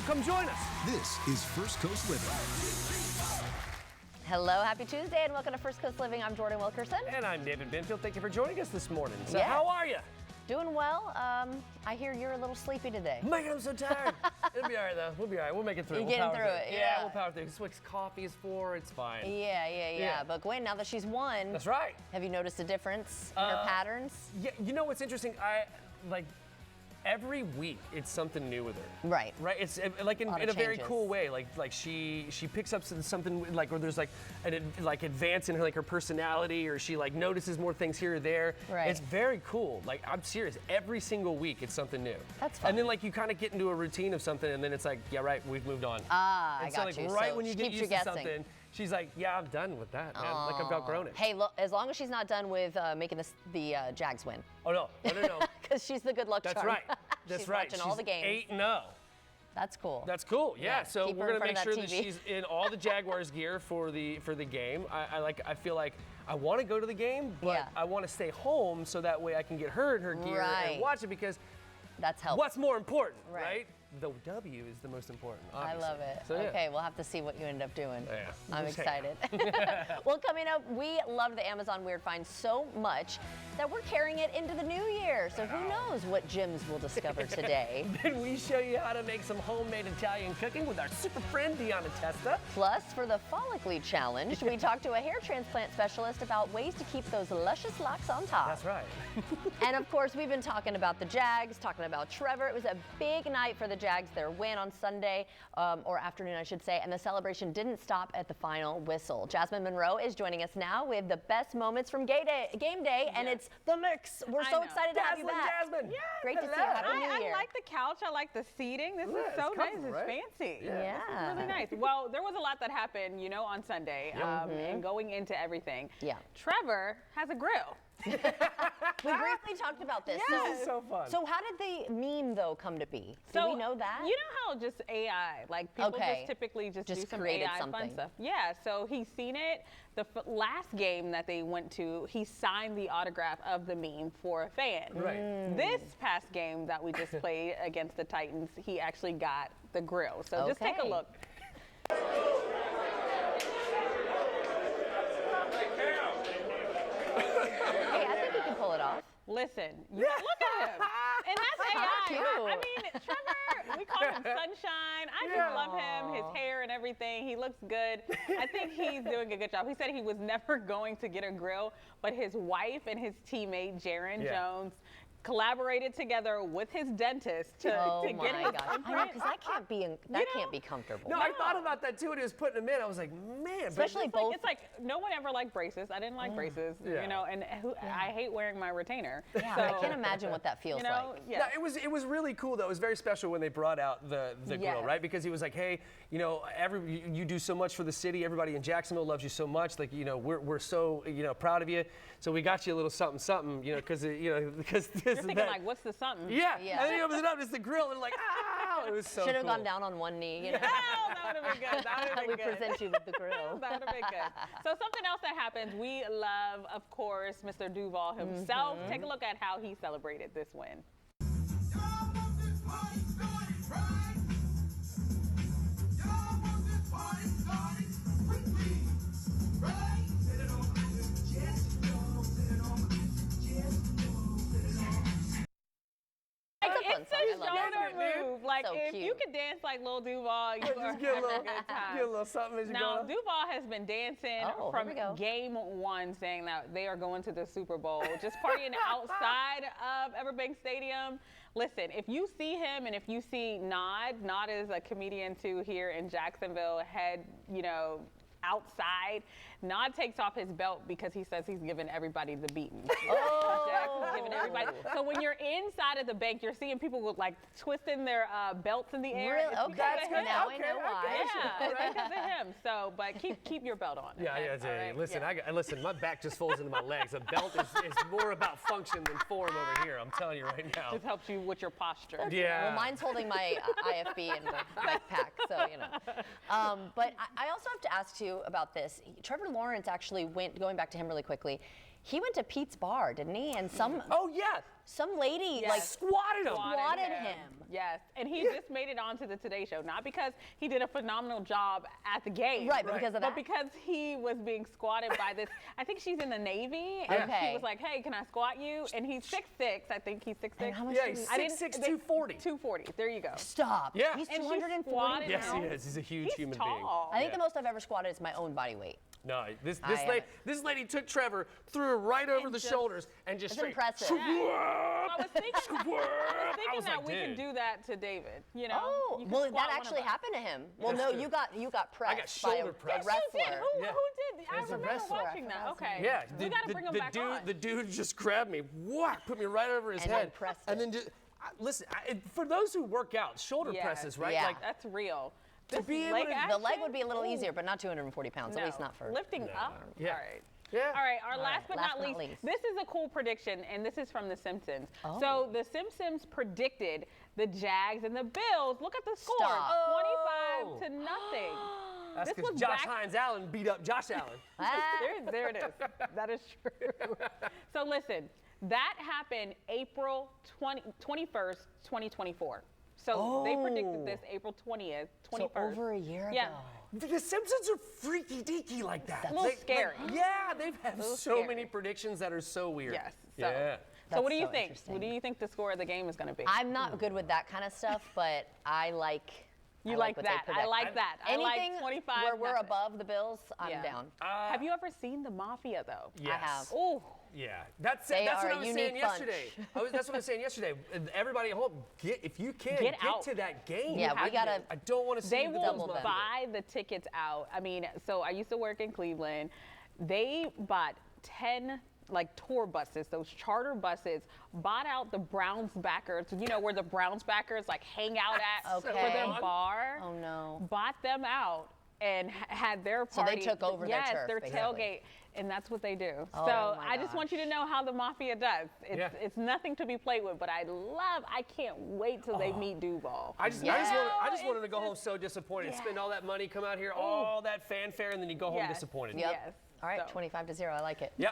come join us. This is First Coast Living. Hello, happy Tuesday, and welcome to First Coast Living. I'm Jordan Wilkerson. And I'm David Benfield. Thank you for joining us this morning. So Yes. how are you? Doing well. I hear you're a little sleepy today. Man, I'm so tired. It'll be all right, though. We'll be all right. We'll make it through. You're We'll getting power through it, Yeah, yeah. we'll power through. It's what coffee is for. It's fine. Yeah. But Gwen, now that she's won, That's right. have you noticed a difference in her patterns? Yeah, you know what's interesting? Every week it's something new with her. Right. Right. It's like in Lot a of very changes. cool way. Like she picks up something like, or there's like an advance in her personality, or she like notices more things here or there. Right. It's very cool. Like, I'm serious. Every single week it's something new. That's fun. And then like you kind of get into a routine of something, and then it's like, yeah, right, we've moved on. Ah, I and got so you. like right So when you she get keeps you used to guessing. something, she's like, yeah, I'm done with that, man. Like I've outgrown it. Hey, look, as long as she's not done with making the Jags win. Oh no. Because she's the good luck That's charm. right. That's she's right. watching all the games. 8-0. That's cool. That's cool. Yeah. So keep her we're in gonna front make of sure that that TV. she's in all the Jaguars gear for the game. I feel like I want to go to the game, but Yeah. I want to stay home so that way I can get her in her gear Right. and watch it, because That's helpful. what's more important, Right. right? The W is the most important. I Obviously. love it. So, yeah. Okay, we'll have to see what you end up doing. Yeah. I'm Just excited. Well, coming up, we love the Amazon Weird Find so much that we're carrying it into the new year. So who knows what gems we'll discover today. Then we show you how to make some homemade Italian cooking with our super friend Deanna Testa. Plus, for the Follically Challenge, we talked to a hair transplant specialist about ways to keep those luscious locks on top. That's right. And of course, we've been talking about the Jags, talking about Trevor. It was a big night for the Jags, their win on Sunday, or afternoon, I should say, and the celebration didn't stop at the final whistle. Jasmine Monroe is joining us now with the best moments from game day, and it's The Mix. We're so excited to have you back. Jasmine. Yes. Great to see you. Happy New I Year. like the couch. I like the seating. This Yeah, is it's so nice. comfortable, It's right? fancy. Yeah. This is really nice. Well, there was a lot that happened, on Sunday, and going into everything. Yeah. Trevor has a grill. We briefly talked about this. This is so fun. So how did the meme, though, come to be? Do we know that? You know how just AI, like people Okay. just typically just do some created AI something. fun stuff. Yeah, so he's seen it. The last game that they went to, he signed the autograph of the meme for a fan. Right. This past game that we just played against the Titans, he actually got the grill. So just take a Okay. look. Hey, I think you can pull it off. Listen, look at him. And that's AI. cute. I mean, Trevor, we call him Sunshine. I just love him, his hair and everything. He looks good. I think he's doing a good job. He said he was never going to get a grill, but his wife and his teammate, Jaron Jones, collaborated together with his dentist to Oh get my his gosh! I know, imprint. because that can't be comfortable. No, I thought about that too when he was putting them in. I was like, man. Especially It's like- both. It's like no one ever liked braces. I didn't like braces, Yeah. and I hate wearing my retainer. Yeah, so, I can't imagine what that feels like. Yeah. No, it was really cool though. It was very special when they brought out the grill, Yes. right? Because he was like, hey, you do so much for the city. Everybody in Jacksonville loves you so much. Like, we're so proud of you. So we got you a little something, because this You're thinking that. like, what's the something? Yeah. Yeah. And then he opens it up, it's the grill, and like, ah, it was so Should have cool. gone down on one knee. Oh, that would have been good. That would have been We good. present you with the grill. That would have been good. So something else that happens, we love, of course, Mr. Duval himself. Take a look at how he celebrated this win. It's a fun It's song. a I love it. shoulder move. Like, So if you cute. could dance like Lil Duval, you are Just having get a a little, good time. get a little something as you Now, go. Duval has been dancing Oh, from here we go. game one, saying that they are going to the Super Bowl, just partying outside of Everbank Stadium. Listen, if you see him and if you see Nod is a comedian too here in Jacksonville, outside. Nod takes off his belt because he says he's giving everybody the beating. Jackson's giving everybody. So when you're inside of the bank, you're seeing people with like twisting their belts in the air. Really? It's Okay, because of him. now I know why. Yeah, it's because of him. So, but keep your belt on. Yeah, okay? yeah. All right? Listen, Yeah. listen. My back just folds into my legs. A belt is more about function than form over here. I'm telling you right now. Just helps you with your posture. Yeah. Well, mine's holding my IFB in the backpack, so But I also have to ask you about this. Trevor Lawrence actually going back to him really quickly. He went to Pete's Bar, didn't he? And some Oh yeah. lady Yes. like Squatted him. squatted him. Yes, and he just made it onto the Today Show, not because he did a phenomenal job at the game. Right, but because of that? But because he was being squatted by this, I think she's in the Navy, and Okay. he was like, hey, can I squat you? And he's 6'6", I think he's 6'6". And how much Yeah, did he's he- I didn't- 6'6", they- 240. 240, there you go. Stop. Yeah. He's And she 240 squatted Yes, pounds. he is. He's a huge He's human being. tall. I think the most I've ever squatted is my own body weight. No, this haven't. lady took Trevor, threw him right over And the just- shoulders, and just That's straight. impressive. Squat. I was thinking, I was that like, we dude. can do that to David. You know? Oh, You can well, squat that one of actually us. happened to him. Well, Yes, no, sir. you got pressed by shoulder a pressed. wrestler. You did. Who Yeah. did? I There's a remember wrestler, I watching that. forgot his Okay. name. Yeah, We got to bring him back on. the dude just grabbed me, whack, put me right over his And head, then pressed and it. then just listen. For those who work out, shoulder Yes. presses, right? Yeah. Like That's real. To This be able leg to- The leg action? would be a little Ooh. easier, but not 240 pounds, at least not for. lifting up. Yeah. All right. Yeah. All right, our last but not least, least. this is a cool prediction, and this is from The Simpsons. Oh. So The Simpsons predicted the Jags and the Bills. Look at the score, Stop. 25 to nothing. That's This because was Josh back- Hines Allen beat up Josh Allen. Ah. There it is. That is true. So listen, that happened April 21st, 2024. So they predicted this April 20th, 21st. So over a year Yeah. ago. The Simpsons are freaky deaky like that. a little scary. Yeah, they've had little so scary. many predictions that are so weird. Yes. So, Yeah. so what do That's you so think? interesting. What do you think the score of the game is going to be? I'm not good with that kind of stuff, but I like. You I like what they that. I predict. like that. I Anything like 25. where we're nothing. above the Bills, I'm Yeah. down. Have you ever seen The Mafia though? Yes. have. Oh, Yeah, that's They that's are what a I was saying unique bunch. yesterday. That's what I was saying yesterday. Everybody at home, if you can, Get out. to that game. Yeah, we gotta- I don't want to see they the will Bills not do it. buy the tickets out. I mean, so I used to work in Cleveland. They bought 10 like tour buses, those charter buses, bought out the Browns backers, you know, where the Browns backers like hang out at for Okay. their bar. Oh, no. Bought them out and had their So they party. took over their yes, turf, their basically. tailgate. And that's what they do. Oh, so my I just want you to gosh. know how the Mafia does. Yeah. It's nothing to be played with, but I can't wait till they meet Duval. I just Yeah. wanted to go home so disappointed. Spend all that money, come out here, all that fanfare, and then you go home Yes. disappointed. Yep. Yes. All right, So- 25-0. I like it. Yeah,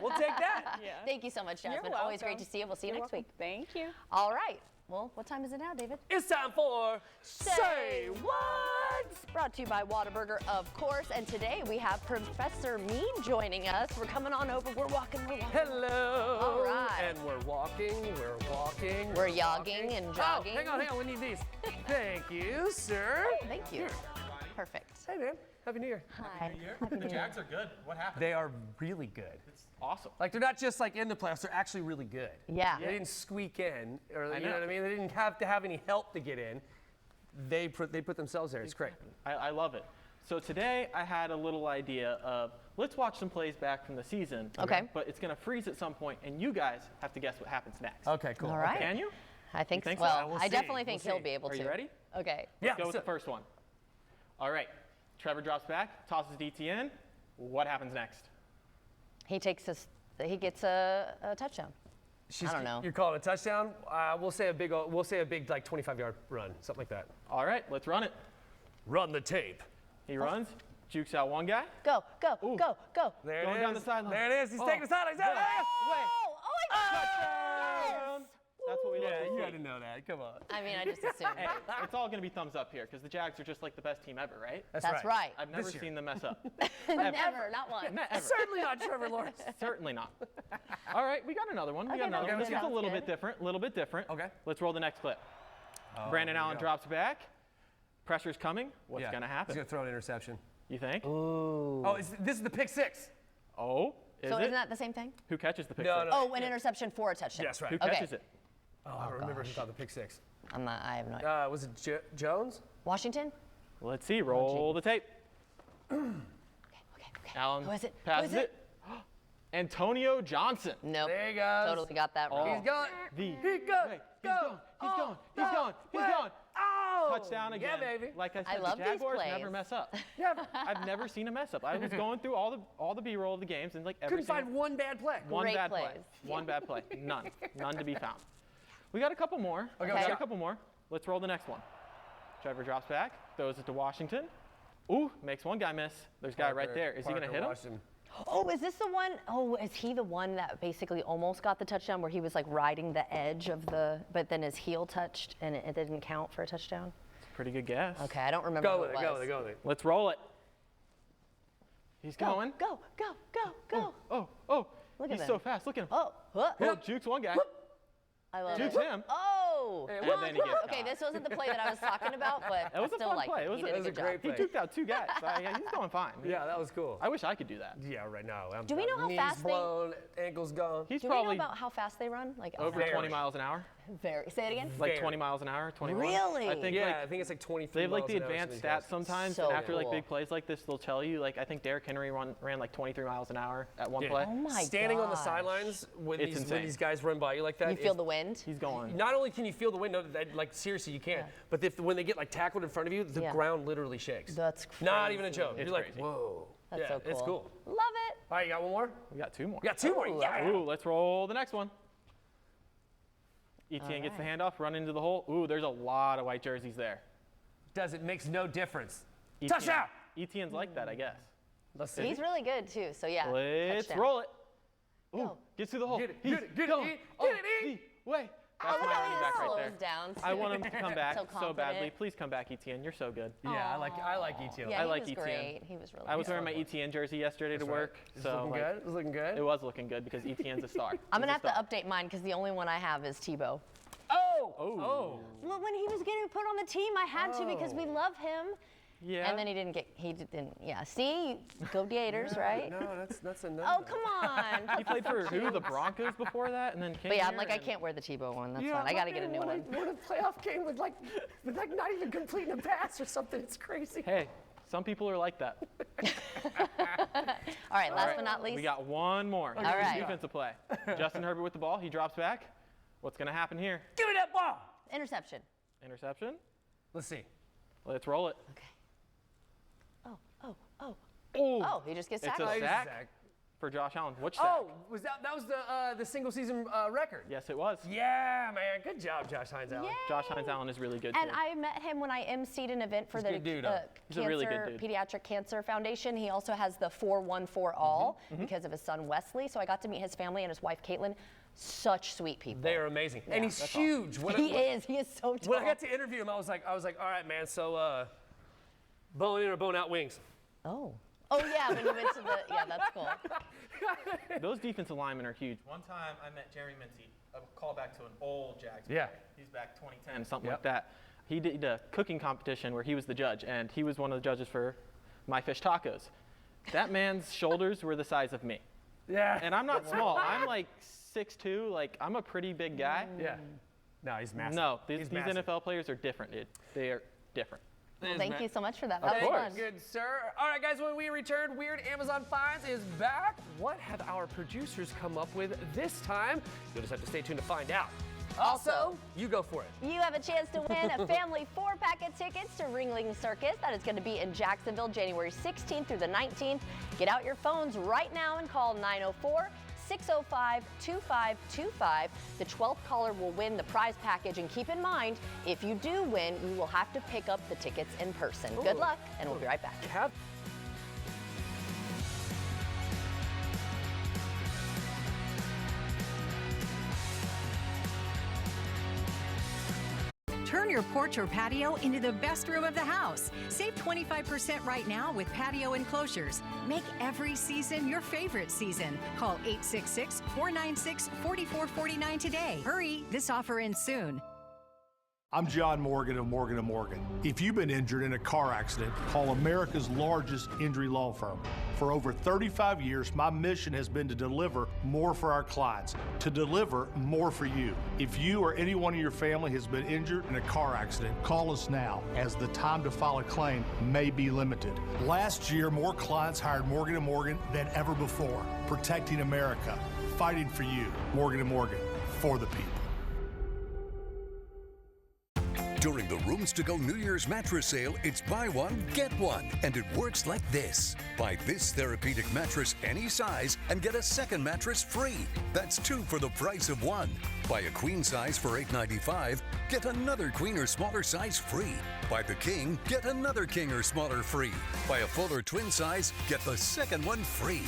we'll take that. Yeah. Thank you so much, You're Jasmine. Always great welcome. to see you. We'll see you You're next welcome. week. Thank you. All right. Well, what time is it now, David? It's time for Say What? Brought to you by Whataburger, of course. And today we have Professor Mead joining us. We're coming on over. We're walking. Hello. All right. And we're walking. We're yogging and jogging. Oh, hang on. We need these. Thank you, sir. Thank you. Here. Perfect. Hey, man. Happy New Year. Hi. The Jags are good. What happened? They are really good. It's awesome. Like they're not just like in the playoffs; they're actually really good. Yeah. They didn't squeak in, or you know know. what I mean. They didn't have to have any help to get in. They put themselves there. It's great. I love it. So today I had a little idea of let's watch some plays back from the season. Okay. But it's going to freeze at some point, and you guys have to guess what happens next. Okay, cool. All right. Okay. Can you? I think, think so. so? Well, We'll I see. definitely think We'll he'll see. be able Are to. you ready? Okay. Yeah. Go with so- the first one. All right. Trevor drops back, tosses DTN. What happens next? He takes he gets a touchdown. I don't know. You're calling a touchdown. We'll say a big like 25-yard run, something like that. All right, let's run it. Run the tape. He runs, jukes out one guy. Go, go, Ooh. go, go. There Going it is. down the sideline. There it is. He's Oh. taking the sideline. He's out. Way. Oh my God. Touchdown! That's what we love Yeah, to you see. had to know that. Come on. I mean, I just assumed. Hey, it's all going to be thumbs up here because the Jags are just like the best team ever, right? That's right. I've never This year. seen them mess up. Never, not once. Ever. Certainly not Trevor Lawrence. Certainly not. All right, we got another one. We Okay, got another okay, one. This okay. is a little Sounds bit different. A little bit different. Okay. Let's roll the next clip. Brandon here we Allen go. drops back. Pressure's coming. What's Yeah. going to He's happen? gonna throw an interception. You think? Oh, this is the pick six. Oh, is So it? isn't that the same thing? Who catches the pick No, six? no. Oh, an interception for a touchdown. Yes, right. Who Okay. catches it? Oh, I don't remember who thought the pick six. I have no idea. Was it Jones? Washington? Let's see. Roll the tape. Okay, okay. Allen Who is it? Who passes is it? Antonio Johnson. Nope. There he goes. Totally got that Oh. wrong. He's going. The He goes. Wait, he's gone. He's gone. He's gone. He's gone. Oh! Touchdown again. Yeah, baby. Like I said, love the these Jaguars plays. never mess up. Yeah. I've never seen a mess up. I was going through all the B-roll of the games and like every Couldn't single find one bad play. one Great bad play. plays. One bad play. None. None to be found. We got a couple more. Okay, We got okay. a couple more. Let's roll the next one. Trevor drops back, throws it to Washington. Ooh, makes one guy miss. There's a guy right there. Is he going to hit him? Oh, is this the one? Oh, is he the one that basically almost got the touchdown where he was like riding the edge of but then his heel touched and it didn't count for a touchdown? Pretty good guess. Okay, I don't remember Go who with it it, was. go with it, go with it. Let's roll it. He's going. Go. Oh. Look at He's him. so fast. Look at him. Oh, Oh, jukes one guy. I love Jukes it. him. Oh, And then he gets okay, caught. this wasn't the play that I was talking about, but It was a still fun like play. It was he a- did it was a a good great job. He duked out 2 guys. He's going fine. Yeah, that was cool. I wish I could do that. Yeah, right now. I'm Do we know how knees fast they- blown, ankles gone. He's Do we know probably about how fast they run? Like over Very. 20 miles an hour. Very. Say it again. Like Very. 20 miles an hour, 21. Really? I think Yeah, like I think it's like 23 they have like the miles an hour, advanced something like stats that. sometimes, So and after like cool. big plays like this, they'll tell you. Like I think Derrick Henry ran like 23 miles an hour at one Yeah. play. Oh my Standing on the gosh. sidelines when It's when insane. these guys run by you like that. You feel is- the wind? He's going. Not only can you feel the wind, no, like seriously, you can't. Yeah. But when they get like tackled in front of you, the Yeah. ground literally shakes. That's Not even a crazy. joke. It's You're like, crazy. whoa. That's yeah, so cool. it's cool. Love it. All right, you got one more? We got 2 more. We got 2 more. Ooh, Yeah. Ooh, let's roll the next one. ETN gets the handoff, run into the hole. Ooh, there's a lot of white jerseys there. Makes no difference. ETN Touchdown! ETN's like that, I guess. Let's see. He's really good too. So yeah. Let's touchdown. roll it. Ooh, Go. gets through the hole. Get it, He's get it, get it, going. eat, Oh, get it, eat. Way. Oh, That's look my how running he back right slows there. down. I want him to come back So so badly. confident. Please come back, ETN. You're so good. Yeah, I like ETN. Yeah, I he like was ETN. great. He was really I was good. wearing my ETN jersey yesterday to That's right. work, It's so looking like, good. It's looking good. it was looking good because ETN's a star. I'm gonna He's have a to update mine because the only one I have is Tebow. Oh! Oh. Well, when he was getting put on the team, I had to because we love him. Yeah. And then he didn't. Yeah. See, go Gators, right? No, that's a no. Oh, come on. He played for who? The Broncos before that, and then came But yeah, I'm here like, I and- can't wear the Tebow one. That's Yeah, fine. I got to I'm get a not new gonna one. win a playoff game with like not even completing a pass or something. It's crazy. Hey, some people are like that. All right, last but not least. We got one more. All right. Defensive play. Justin Herbert with the ball. He drops back. What's going to happen here? Give me that ball. Interception. Interception. Let's see. Let's roll it. Okay. Oh. Ooh. Oh, he just gets It's tackled. a sack for Josh Allen. Which sack? Oh, was that was the single season record? Yes, it was. Yeah, man. Good job, Josh Hines Allen. Josh Hines Allen is really good And too. I met him when I emceed an event for He's a the good dude, huh? He's a really good dude. Pediatric Cancer Foundation. He also has the 414 All because of his son Wesley. So I got to meet his family and his wife Caitlin. Such sweet people. They are amazing, and he's huge. When He is so tall. When I got to interview him, I was like, all right, man. So, bone in or bone out wings? Oh yeah, when you went to the that's cool. Those defensive linemen are huge. One time I met Jerry Mincy, a callback to an old Jags player. Yeah. He's back 2010, something Yep. like that. He did a cooking competition where he was the judge, and he was one of the judges for My Fish Tacos. That man's shoulders were the size of me. Yeah. And I'm not small. I'm like 6'2", like I'm a pretty big guy. Yeah. No, he's massive. No, these He's massive. NFL players are different, dude. They are different. Well, thank you so much for that. That was course. fun. Good, sir. All right, guys, when we return, Weird Amazon Finds is back. What have our producers come up with this time? You'll just have to stay tuned to find out. Also, you go for it. You have a chance to win a family 4-pack of tickets to Ringling Circus. That is going to be in Jacksonville, January 16th through the 19th. Get out your phones right now and call 904-605-2525. The 12th caller will win the prize package. And keep in mind, if you do win, you will have to pick up the tickets in person. Good Ooh. luck, and we'll be right back. Have Turn your porch or patio into the best room of the house. Save 25% right now with patio enclosures. Make every season your favorite season. Call 866-496-4449 today. Hurry, this offer ends soon. I'm John Morgan of Morgan & Morgan. If you've been injured in a car accident, call America's largest injury law firm. For over 35 years, my mission has been to deliver more for our clients, to deliver more for you. If you or anyone in your family has been injured in a car accident, call us now, as the time to file a claim may be limited. Last year, more clients hired Morgan & Morgan than ever before, protecting America, fighting for you. Morgan & Morgan, for the people. During the Rooms to Go New Year's mattress sale, it's buy one, get one. And it works like this. Buy this therapeutic mattress any size and get a second mattress free. That's 2 for the price of 1. Buy a queen size for $8.95, get another queen or smaller size free. Buy the king, get another king or smaller free. Buy a full or twin size, get the second one free.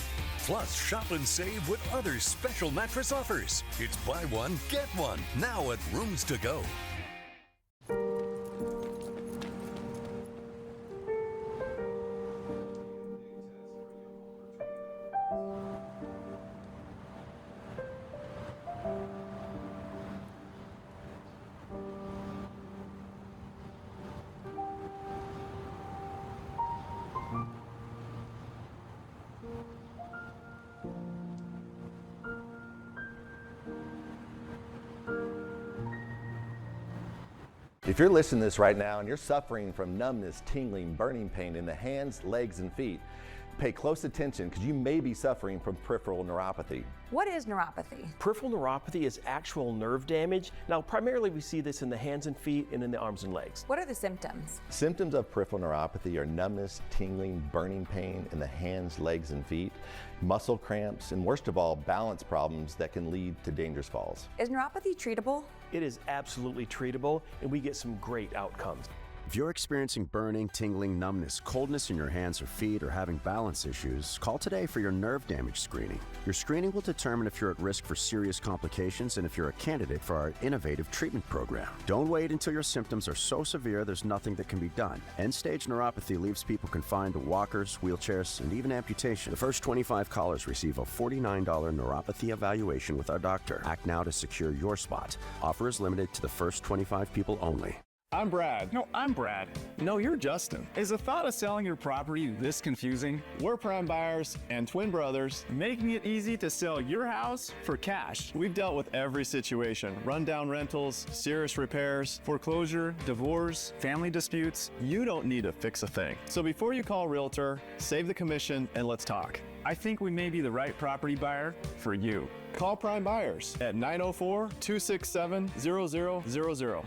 Plus, shop and save with other special mattress offers. It's buy one, get one, now at Rooms to Go. If you're listening to this right now and you're suffering from numbness, tingling, burning pain in the hands, legs, and feet, pay close attention because you may be suffering from peripheral neuropathy. What is neuropathy? Peripheral neuropathy is actual nerve damage. Now, primarily we see this in the hands and feet and in the arms and legs. What are the symptoms? Symptoms of peripheral neuropathy are numbness, tingling, burning pain in the hands, legs, and feet, muscle cramps, and worst of all, balance problems that can lead to dangerous falls. Is neuropathy treatable? It is absolutely treatable, and we get some great outcomes. If you're experiencing burning, tingling, numbness, coldness in your hands or feet, or having balance issues, call today for your nerve damage screening. Your screening will determine if you're at risk for serious complications and if you're a candidate for our innovative treatment program. Don't wait until your symptoms are so severe there's nothing that can be done. End-stage neuropathy leaves people confined to walkers, wheelchairs, and even amputation. The first 25 callers receive a $49 neuropathy evaluation with our doctor. Act now to secure your spot. Offer is limited to the first 25 people only. I'm Brad. No, I'm Brad. No, you're Justin. Is the thought of selling your property this confusing? We're Prime Buyers and twin brothers, making it easy to sell your house for cash. We've dealt with every situation: rundown rentals, serious repairs, foreclosure, divorce, family disputes. You don't need to fix a thing. So before you call a realtor, save the commission and let's talk. I think we may be the right property buyer for you. Call Prime Buyers at 904-267-0000.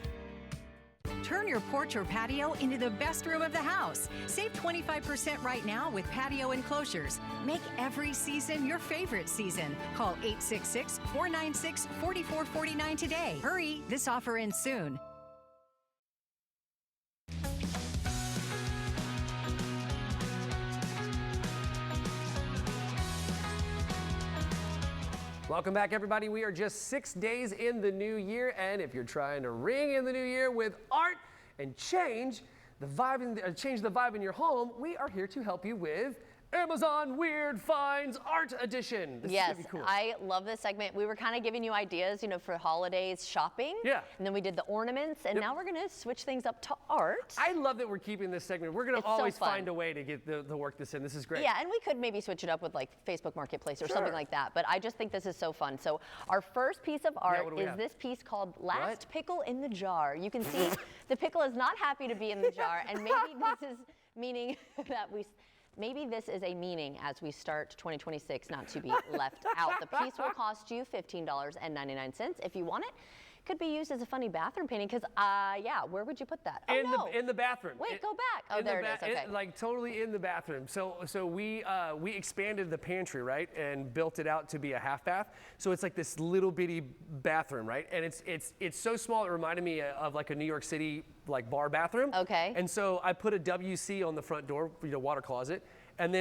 Turn your porch or patio into the best room of the house. Save 25% right now with patio enclosures. Make every season your favorite season. Call 866-496-4449 today. Hurry, this offer ends soon. Welcome back, everybody. We are just 6 days in the new year, and if you're trying to ring in the new year with art and change the vibe in your home, we are here to help you with Amazon Weird Finds Art Edition. This is yes, gonna be cool. I love this segment. We were kind of giving you ideas, you know, for holidays shopping. Yeah. And then we did the ornaments, and now we're going to switch things up to art. I love that we're keeping this segment. We're going to always find a way to get the work this in. This is great. Yeah, and we could maybe switch it up with like Facebook Marketplace or something like that. But I just think this is so fun. So our first piece of art is this piece called Last Pickle in the Jar. You can see the pickle is not happy to be in the jar, and maybe this is meaning that maybe this is a meaning as we start 2026 not to be left out. The piece will cost you $15.99 if you want it. Could be used as a funny bathroom painting because, yeah, where would you put that? In the bathroom. Wait, go back. Oh, there it is. Okay. Like totally in the bathroom. So we expanded the pantry, right, and built it out to be a half bath. So it's like this little bitty bathroom, right, and it's so small it reminded me of like a New York City like bar bathroom. Okay. And so I put a WC on the front door, water closet. And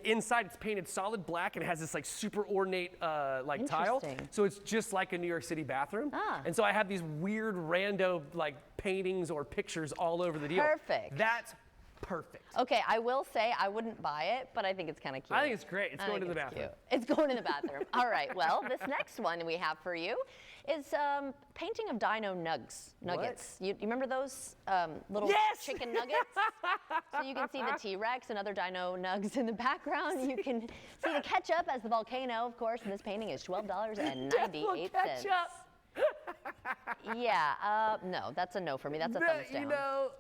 inside it's painted solid black and it has this like super ornate like tile. So it's just like a New York City bathroom. And so I have these weird rando like paintings or pictures all over the deal. Perfect. That's perfect. Okay, I will say I wouldn't buy it, but I think it's kind of cute. I think it's great. It's going to the bathroom. It's going in the bathroom. All right, well, this next one we have for you is painting of dino nuggets. You remember those little chicken nuggets? So you can see the T-Rex and other dino nugs in the background. You can see the ketchup as the volcano, of course, and this painting is $12.98. Yeah, no, that's a no for me. That's a thumbs down. You know,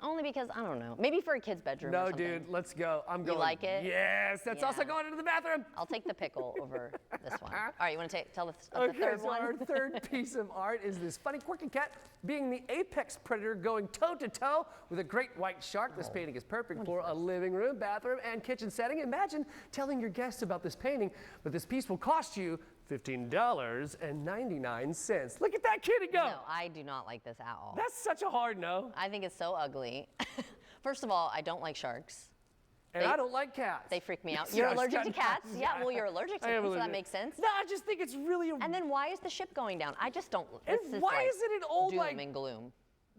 only because, I don't know, maybe for a kid's bedroom or something. No, dude, let's go. I'm going. You like it? Yes, that's also going into the bathroom. I'll take the pickle over this one. All right, you want to tell us the Okay, third so one? our third piece of art is this funny quirky cat being the apex predator going toe-to-toe with a great white shark. This painting is perfect for a living room, bathroom, and kitchen setting. Imagine telling your guests about this painting, but this piece will cost you $15.99. Look at that kitty go. No, I do not like this at all. That's such a hard no. I think it's so ugly. First of all, I don't like sharks. And I don't like cats. They freak me out. You're allergic to cats? Yeah, well, you're allergic to them, so that makes sense. No, I just think it's really... And then why is the ship going down? I just don't... And why is it an old, doom and gloom?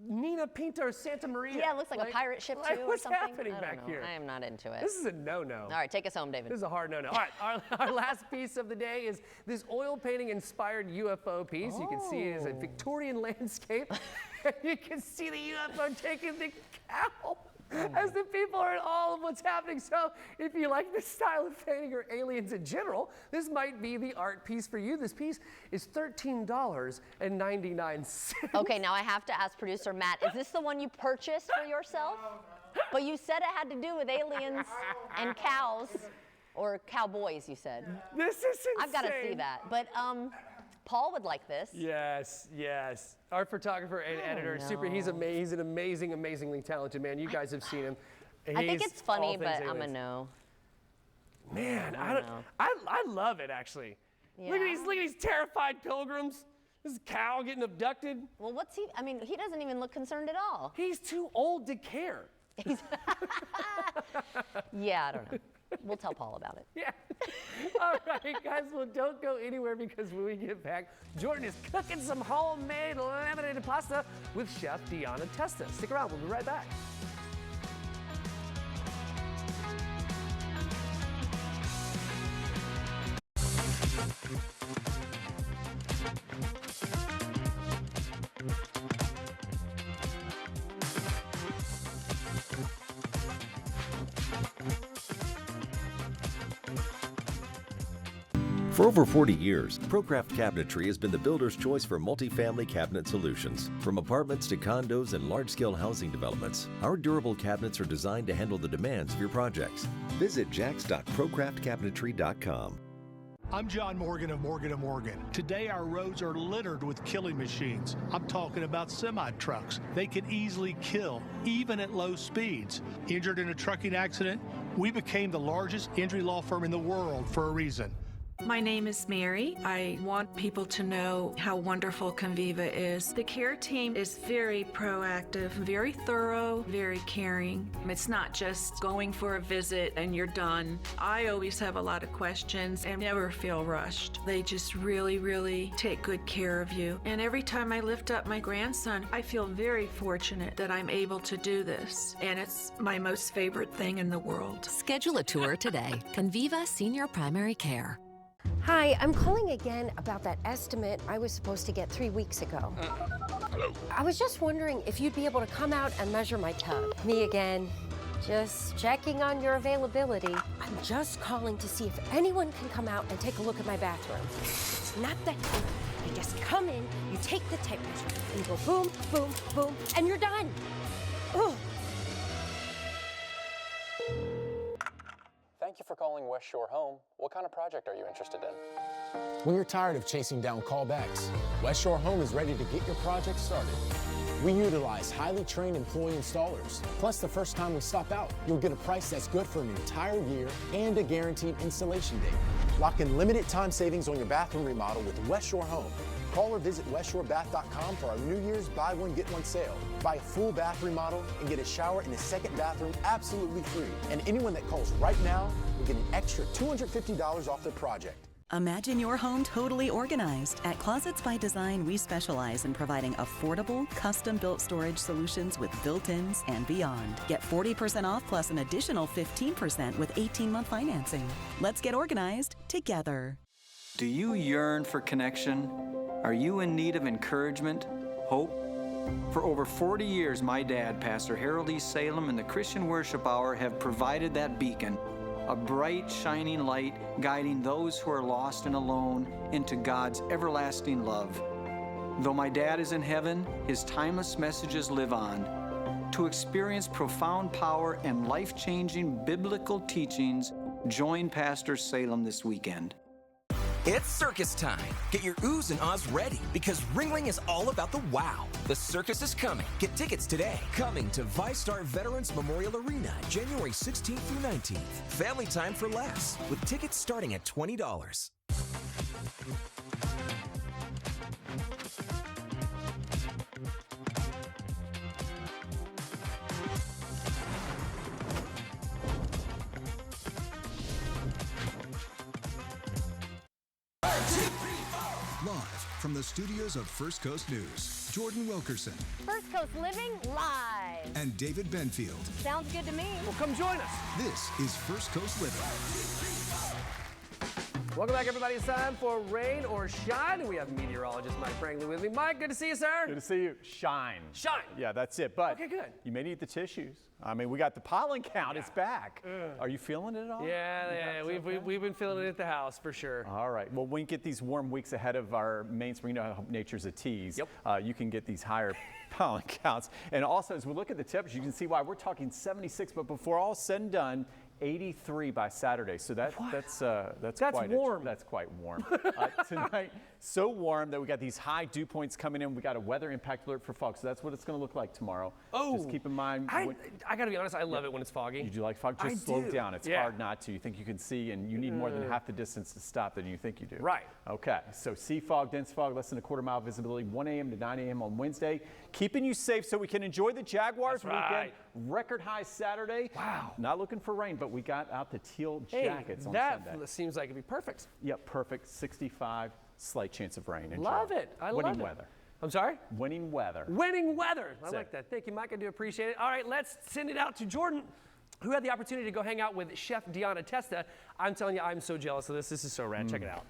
Nina Pinta or Santa Maria? Yeah, it looks like a pirate ship, too, or what's something. happening back here? I am not into it. This is a no-no. All right, take us home, David. This is a hard no-no. All right, our last piece of the day is this oil painting-inspired UFO piece. You can see it as a Victorian landscape. You can see the UFO taking the cow as the people are in awe of what's happening. So if you like this style of painting or aliens in general, this might be the art piece for you. This piece is $13.99. Okay, now I have to ask producer Matt, is this the one you purchased for yourself? But you said it had to do with aliens and cows, or cowboys, you said. This is insane. I've got to see that. But Paul would like this. Yes, yes. Our photographer and editor, he's amazing. He's an amazingly talented man. You guys have seen him. I think it's funny, but I'm a no. Man, I love it actually. Yeah. Look at these terrified pilgrims. This cow getting abducted. Well, what's he? I mean, he doesn't even look concerned at all. He's too old to care. Yeah, I don't know. We'll tell Paul about it. Yeah. All right, guys, well, don't go anywhere because when we get back, Jordan is cooking some homemade laminated pasta with Chef Deanna Testa. Stick around, we'll be right back. For over 40 years, ProCraft Cabinetry has been the builder's choice for multifamily cabinet solutions. From apartments to condos and large-scale housing developments, our durable cabinets are designed to handle the demands of your projects. Visit jax.procraftcabinetry.com. I'm John Morgan of Morgan & Morgan. Today our roads are littered with killing machines. I'm talking about semi-trucks. They can easily kill, even at low speeds. Injured in a trucking accident? We became the largest injury law firm in the world for a reason. My name is Mary. I want people to know how wonderful Conviva is. The care team is very proactive, very thorough, very caring. It's not just going for a visit and you're done. I always have a lot of questions and never feel rushed. They just really take good care of you. And every time I lift up my grandson, I feel very fortunate that I'm able to do this. And it's my most favorite thing in the world. Schedule a tour today. Conviva Senior Primary Care. Hi, I'm calling again about that estimate I was supposed to get 3 weeks ago. Hello? I was just wondering if you'd be able to come out and measure my tub. Me again. Just checking on your availability. I'm just calling to see if anyone can come out and take a look at my bathroom. It's not that deep. You just come in, you take the tape measure, and you go boom, boom, boom, and you're done. Ugh. Thank you for calling West Shore Home. What kind of project are you interested in? When you're tired of chasing down callbacks, West Shore Home is ready to get your project started. We utilize highly trained employee installers. Plus, the first time we stop out, you'll get a price that's good for an entire year and a guaranteed installation date. Lock in limited time savings on your bathroom remodel with West Shore Home. Call or visit westshorebath.com for our New Year's buy one, get one sale. Buy a full bath remodel and get a shower in a second bathroom absolutely free. And anyone that calls right now will get an extra $250 off their project. Imagine your home totally organized. At Closets by Design, we specialize in providing affordable, custom-built storage solutions with built-ins and beyond. Get 40% off plus an additional 15% with 18-month financing. Let's get organized together. Do you yearn for connection? Are you in need of encouragement, hope? For over 40 years, my dad, Pastor Harold E. Salem, and the Christian Worship Hour have provided that beacon, a bright, shining light guiding those who are lost and alone into God's everlasting love. Though my dad is in heaven, his timeless messages live on. To experience profound power and life-changing biblical teachings, join Pastor Salem this weekend. It's circus time. Get your oohs and ahs ready because Ringling is all about the wow. The circus is coming. Get tickets today. Coming to VyStar Veterans Memorial Arena, January 16th through 19th. Family time for less, with tickets starting at $20. from the studios of First Coast News, Jordan Wilkerson First Coast Living live. and David Benfield. Sounds good to me. Well, come join us. This is First Coast Living. Welcome back, everybody. It's time for Rain or Shine. And we have meteorologist Mike Franklin with me. Mike, good to see you, sir. Good to see you. Shine. Shine. Yeah, that's it. But okay, good. You may need the tissues. I mean, we got the pollen count. It's back. Are you feeling it at all? Yeah. We've been feeling it at the house for sure. All right. Well, when we get these warm weeks ahead of our main spring, you know how nature's a tease. Yep. You can get these higher pollen counts. And also, as we look at the temperature, you can see why we're talking 76. But before all is said and done, 83 by Saturday, so that's quite warm. That's quite warm. Tonight, so warm that we got these high dew points coming in. We got a weather impact alert for fog, so that's what it's going to look like tomorrow. Oh, just keep in mind. I got to be honest, I love it when it's foggy. You do like fog? Just slow down. It's Yeah. hard not to. You think you can see, and you need more than half the distance to stop than you think you do. Right. Okay. So sea fog, dense fog, less than a quarter-mile visibility, 1 a.m. to 9 a.m. on Wednesday, keeping you safe so we can enjoy the Jaguars That's right. weekend. Record high Saturday. Wow. Not looking for rain, but we got out the teal jackets on that Sunday. seems like it'd be perfect. Yep, perfect. 65, slight chance of rain. Love it. I love Winning it. weather. I'm sorry? Winning weather. Winning weather. I That's like it. that. Thank you, Mike. I do appreciate it. All right, let's send it out to Jordan, who had the opportunity to go hang out with Chef Deanna Testa. I'm telling you, I'm so jealous of this. This is so rad. Check it out.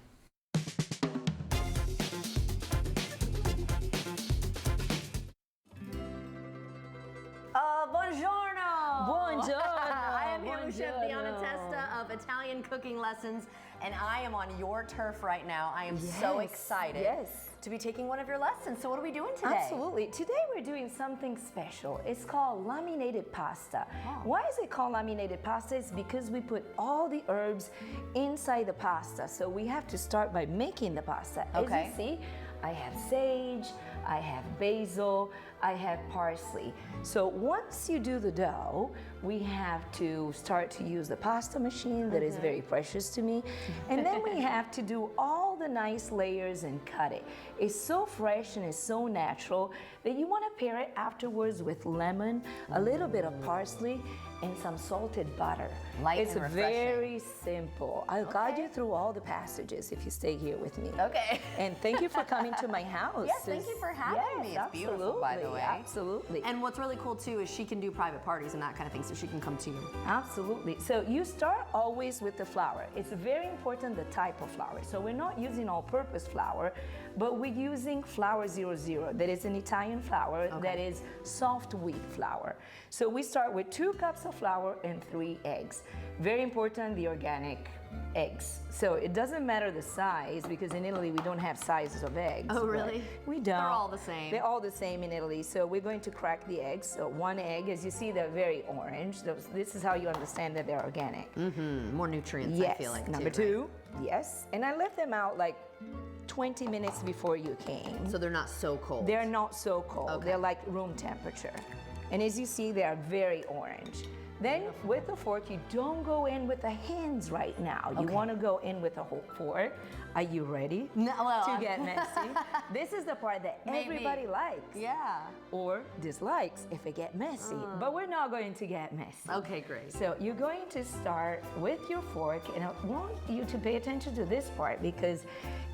Buongiorno. Buongiorno. I am here with Chef Deanna Buongiorno. Testa of Italian Cooking Lessons, and I am on your turf right now. I am so Yes, excited yes. to be taking one of your lessons. So what are we doing today? Absolutely. Today we're doing something special. It's called laminated pasta. Why is it called laminated pasta? It's because we put all the herbs inside the pasta. So we have to start by making the pasta. Okay. As you see, I have sage, I have basil, I have parsley. So once you do the dough, we have to start to use the pasta machine that is very precious to me. And then we have to do all the nice layers and cut it. It's so fresh and it's so natural that you want to pair it afterwards with lemon, a little bit of parsley, and some salted butter. Light it's and refreshing. very simple. I'll guide you through all the passages if you stay here with me. Okay. And thank you for coming to my house. Yes, thank you for having me. It's beautiful, by the way. Absolutely. And what's really cool too is she can do private parties and that kind of thing, so she can come to you. Absolutely. So you start always with the flour. It's very important the type of flour. So we're not using all-purpose flour, but we're using flour 00. That is an Italian flour that is soft wheat flour. So we start with 2 cups of flour and 3 eggs. Very important, the organic eggs. So it doesn't matter the size, because in Italy we don't have sizes of eggs. Oh, really? We don't. They're all the same. They're all the same in Italy. So we're going to crack the eggs. So 1 egg, as you see, they're very orange. This is how you understand that they're organic. More nutrients, Yes. I feel like. Number too, 2, yes. And I left them out like 20 minutes before you came. So they're not so cold. They're not so cold. Okay. They're like room temperature. And as you see, they are very orange. Then with the fork, you don't go in with the hands right now. You want to go in with a whole fork. Are you ready to get messy? This is the part that everybody likes. Yeah. Or dislikes if it get messy. But we're not going to get messy. Okay, great. So you're going to start with your fork, and I want you to pay attention to this part because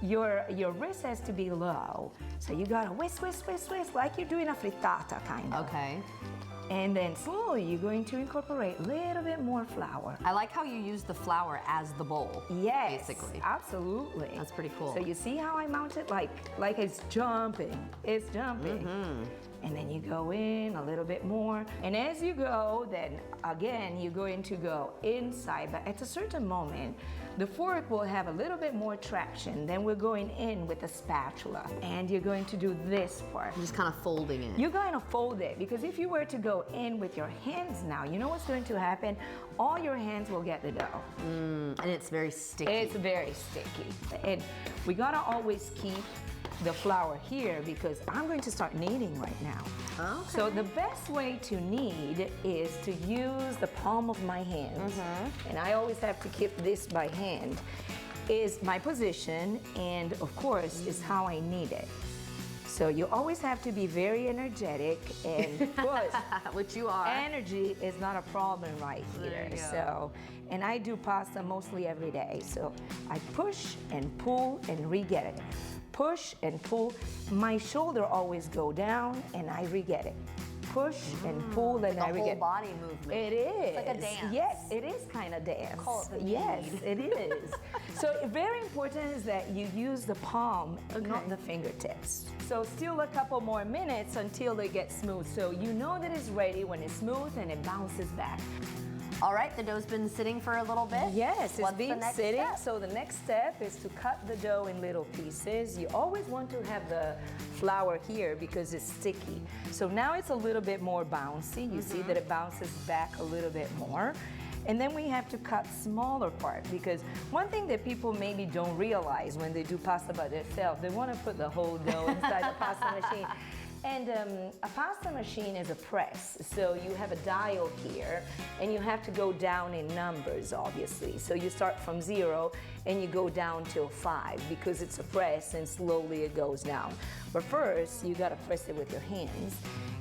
your wrist has to be low. So you gotta whisk, whisk, whisk, whisk, like you're doing a frittata kind of. Okay. And then slowly you're going to incorporate a little bit more flour. I like how you use the flour as the bowl. Yes, basically. Absolutely. That's pretty cool. So you see how I mount it like it's jumping. It's jumping. And then you go in a little bit more. And as you go, then again, you're going to go inside. But at a certain moment, the fork will have a little bit more traction. Then we're going in with a spatula. And you're going to do this part. Just kind of folding it. You're going to fold it because if you were to go in with your hands now, you know what's going to happen? All your hands will get the dough. And it's very sticky. It's very sticky. And we gotta always keep the flour here because I'm going to start kneading right now. Okay. So the best way to knead is to use the palm of my hands. And I always have to keep this by hand. Is my position, and of course is how I knead it. So you always have to be very energetic and push. Which you are. Energy is not a problem right here. So, and I do pasta mostly every day. So I push and pull and re-get it. push and pull. My shoulder always go down and I re-get it. Push and pull and like I a re-get whole body movement. It is. It's like a dance. Yes, it is kind of dance. Call it the yes, bead. it is. So very important is that you use the palm, not the fingertips. So still a couple more minutes until they get smooth. So you know that it's ready when it's smooth and it bounces back. All right, the dough's been sitting for a little bit. Yes, it's What's been the next sitting. step? So the next step is to cut the dough in little pieces. You always want to have the flour here because it's sticky. So now it's a little bit more bouncy. You see that it bounces back a little bit more. And then we have to cut smaller part because one thing that people maybe don't realize when they do pasta by themselves, they want to put the whole dough inside the pasta machine. And a pasta machine is a press, so you have a dial here, and you have to go down in numbers, obviously. So you start from 0, and you go down till 5, because it's a press, and slowly it goes down. But first, you gotta press it with your hands,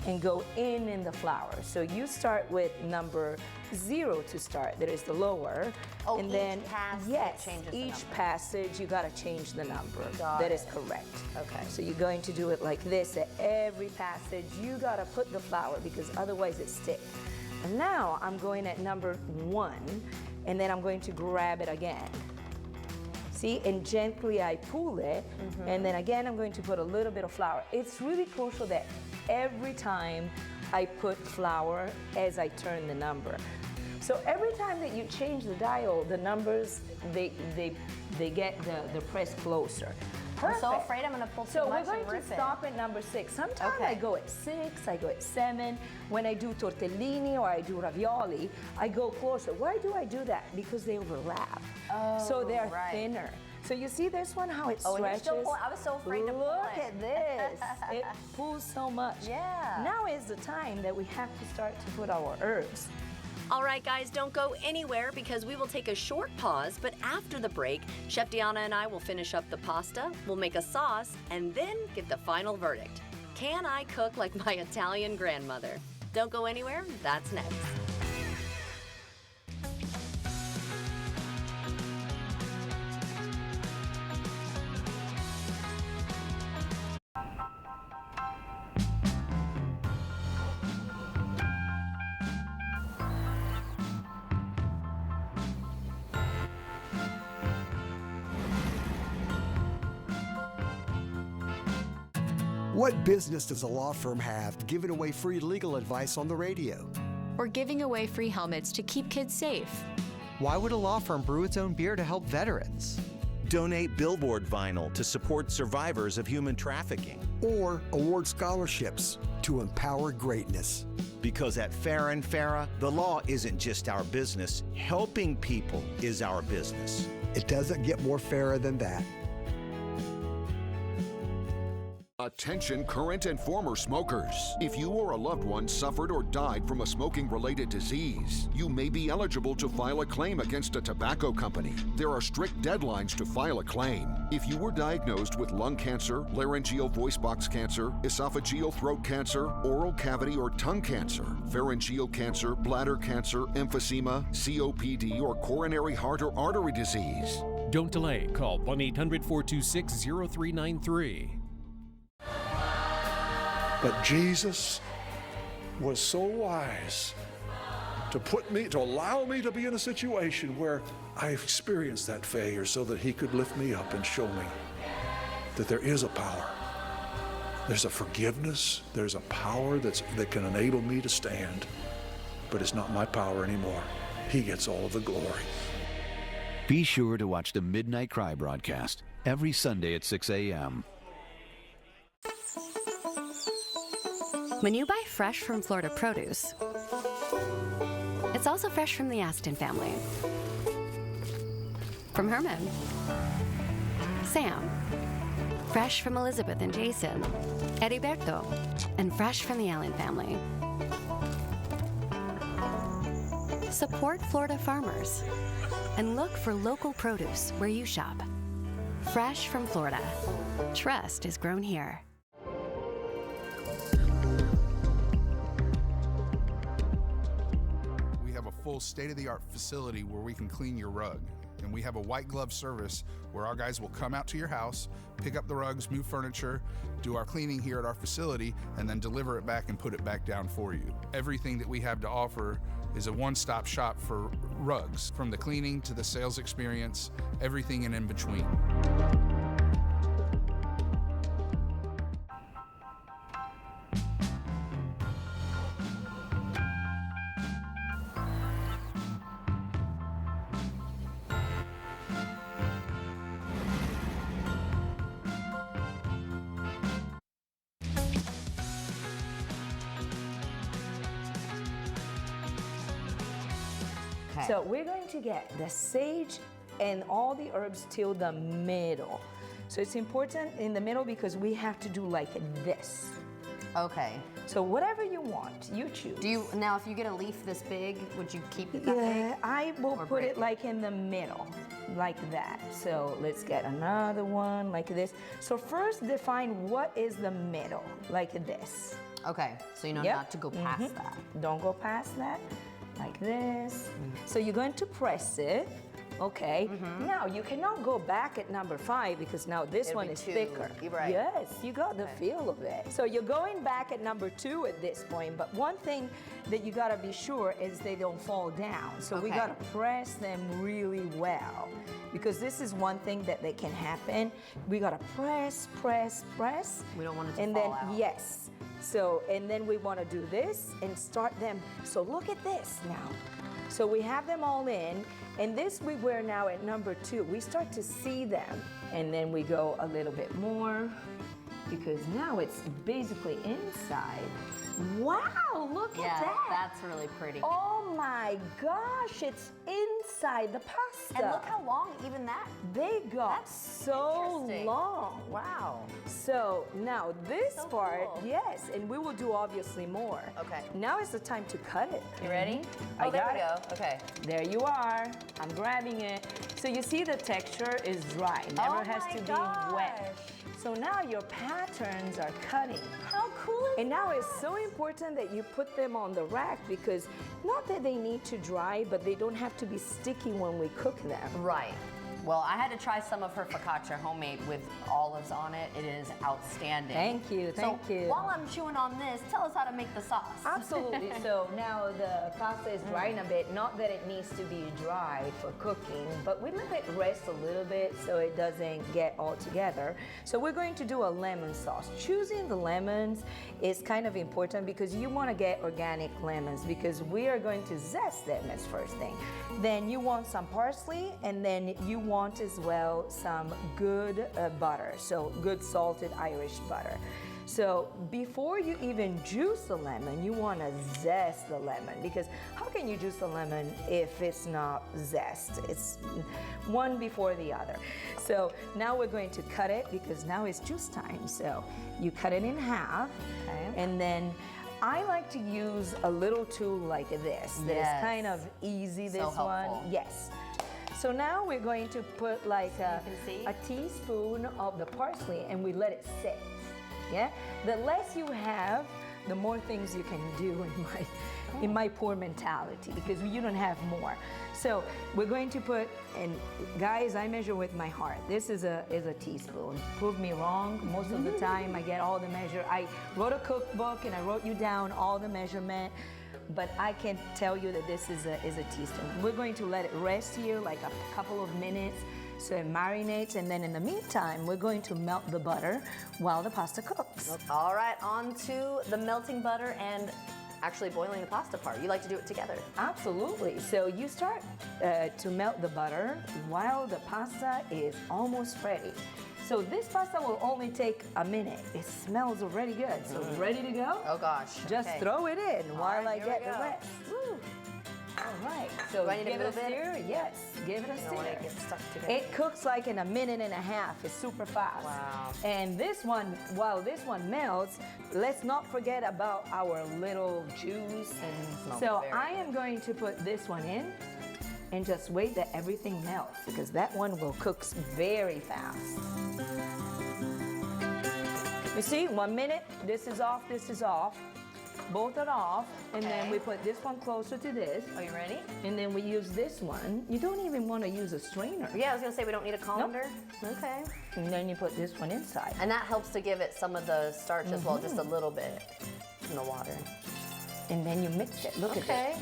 and go in the flour. So you start with number 0 to start, that is the lower. Oh, and each then, passage yes, changes the each number. passage, you gotta change the number. Got That it. is correct. Okay. So you're going to do it like this at every passage. You gotta put the flour because otherwise it sticks. And now I'm going at number 1, and then I'm going to grab it again. See, and gently I pull it, and then again I'm going to put a little bit of flour. It's really crucial that every time I put flour as I turn the number. So every time that you change the dial, the numbers, they get the press closer. I'm so Perfect. afraid I'm gonna pull too So much we're going and to rip it. stop at number 6. Sometimes Okay. I go at 6, I go at 7. When I do tortellini or I do ravioli, I go closer. Why do I do that? Because they overlap. So they're right. thinner. So you see this one, how it Oh, and you're stretches? still pulling. I was so afraid to pull Look it. at this. It pulls so much. Yeah. Now is the time that we have to start to put our herbs. All right, guys, don't go anywhere because we will take a short pause. But after the break, Chef Deanna and I will finish up the pasta, we'll make a sauce, and then give the final verdict. Can I cook like my Italian grandmother? Don't go anywhere. That's next. What business does a law firm have giving away free legal advice on the radio? Or giving away free helmets to keep kids safe? Why would a law firm brew its own beer to help veterans? Donate billboard vinyl to support survivors of human trafficking. Or award scholarships to empower greatness? Because at Farron Farah, the law isn't just our business, helping people is our business. It doesn't get more fairer than that. Attention current and former smokers. If you or a loved one suffered or died from a smoking-related disease, you may be eligible to file a claim against a tobacco company. There are strict deadlines to file a claim. If you were diagnosed with lung cancer, laryngeal voice box cancer, esophageal throat cancer, oral cavity or tongue cancer, pharyngeal cancer, bladder cancer, emphysema, COPD, or coronary heart or artery disease, don't delay. Call 1-800-426-0393. But Jesus was so wise to allow me to be in a situation where I experienced that failure so that he could lift me up and show me that there is a power. There's a forgiveness, there's a power that can enable me to stand, but it's not my power anymore. He gets all of the glory. Be sure to watch the Midnight Cry broadcast every Sunday at 6 a.m. When you buy fresh from Florida produce, it's also fresh from the Aston family. From Herman, Sam, fresh from Elizabeth and Jason, Heriberto, and fresh from the Allen family. Support Florida farmers and look for local produce where you shop. Fresh from Florida. Trust is grown here. Full state-of-the-art facility where we can clean your rug. And we have a white glove service where our guys will come out to your house, pick up the rugs, move furniture, do our cleaning here at our facility, and then deliver it back and put it back down for you. Everything that we have to offer is a one-stop shop for rugs, from the cleaning to the sales experience, everything and in between. So we're going to get the sage and all the herbs till the middle. So it's important in the middle because we have to do like this. Okay. So whatever you want, you choose. Do you now? If you get a leaf this big, would you keep it that big? I will put it like in the middle, like that. So let's get another one like this. So first define what is the middle, like this. Okay. So you know not to go past that. Don't go past that. Like this. So you're going to press it. Okay. Now you cannot go back at number 5 because now this one is thicker. You're right. Yes, you got the feel of it. So you're going back at number 2 at this point, but one thing that you gotta be sure is they don't fall down. So we gotta press them really well because this is one thing that can happen. We gotta press, press, press. We don't want it to and fall then, out. Yes. So, and then we want to do this and start them. So look at this now. So we have them all in, and this we're now at number 2. We start to see them, and then we go a little bit more because now it's basically inside. Wow, look at that. That's really pretty. Oh my gosh, it's inside the pasta. And look how long even that. They got so long. Wow. So now this part, yes, and we will do obviously more. Okay. Now is the time to cut it. You ready? I Oh, there got we it. go. Okay. There you are. I'm grabbing it. So you see the texture is dry. Never has to be wet. So now your patterns are cutting. How cool is And now it's so important that you put them on the rack because not that they need to dry, but they don't have to be sticky when we cook them. Right. Well, I had to try some of her focaccia homemade with olives on it. It is outstanding. Thank you, thank you. While I'm chewing on this, tell us how to make the sauce. Absolutely. So now the pasta is drying a bit. Not that it needs to be dry for cooking, but we let it rest a little bit so it doesn't get all together. So we're going to do a lemon sauce. Choosing the lemons is kind of important because you want to get organic lemons because we are going to zest them as first thing. Then you want some parsley, and then you want as well some good butter, so good salted Irish butter. So before you even juice the lemon, you want to zest the lemon because how can you juice the lemon if it's not zest? It's one before the other. So now we're going to cut it because now it's juice time. So you cut it in half, and then I like to use a little tool like this. That is kind of easy, this one. Yes. So now we're going to put like a teaspoon of the parsley and we let it sit. Yeah? The less you have, the more things you can do in my poor mentality because you don't have more. So we're going to put, and guys, I measure with my heart. This is a teaspoon. Prove me wrong. Most of the time I get all the measure. I wrote a cookbook and I wrote you down all the measurement, but I can tell you that this is a teaspoon. We're going to let it rest here like a couple of minutes so it marinates, and then in the meantime, we're going to melt the butter while the pasta cooks. All right, on to the melting butter and actually boiling the pasta part. You like to do it together. Absolutely. So you start to melt the butter while the pasta is almost ready. So this pasta will only take a minute. It smells already good. So ready to go? Oh gosh. Just throw it in while I get the go. rest. Woo. All right. So Do I need give to it a move it? stir. Yes. Give it a I don't want stir. it to get stuck together. It cooks like in a minute and a half. It's super fast. Wow. And this one, while this one melts, let's not forget about our little juice. So I am going to put this one in and just wait that everything melts because that one will cook very fast. You see, 1 minute, this is off, this is off. both are off, and then we put this one closer to this. Are you ready? And then we use this one. You don't even want to use a strainer. Yeah, I was gonna say we don't need a colander. Nope. Okay. And then you put this one inside. And that helps to give it some of the starch as well, just a little bit in the water. And then you mix it. Look at Okay.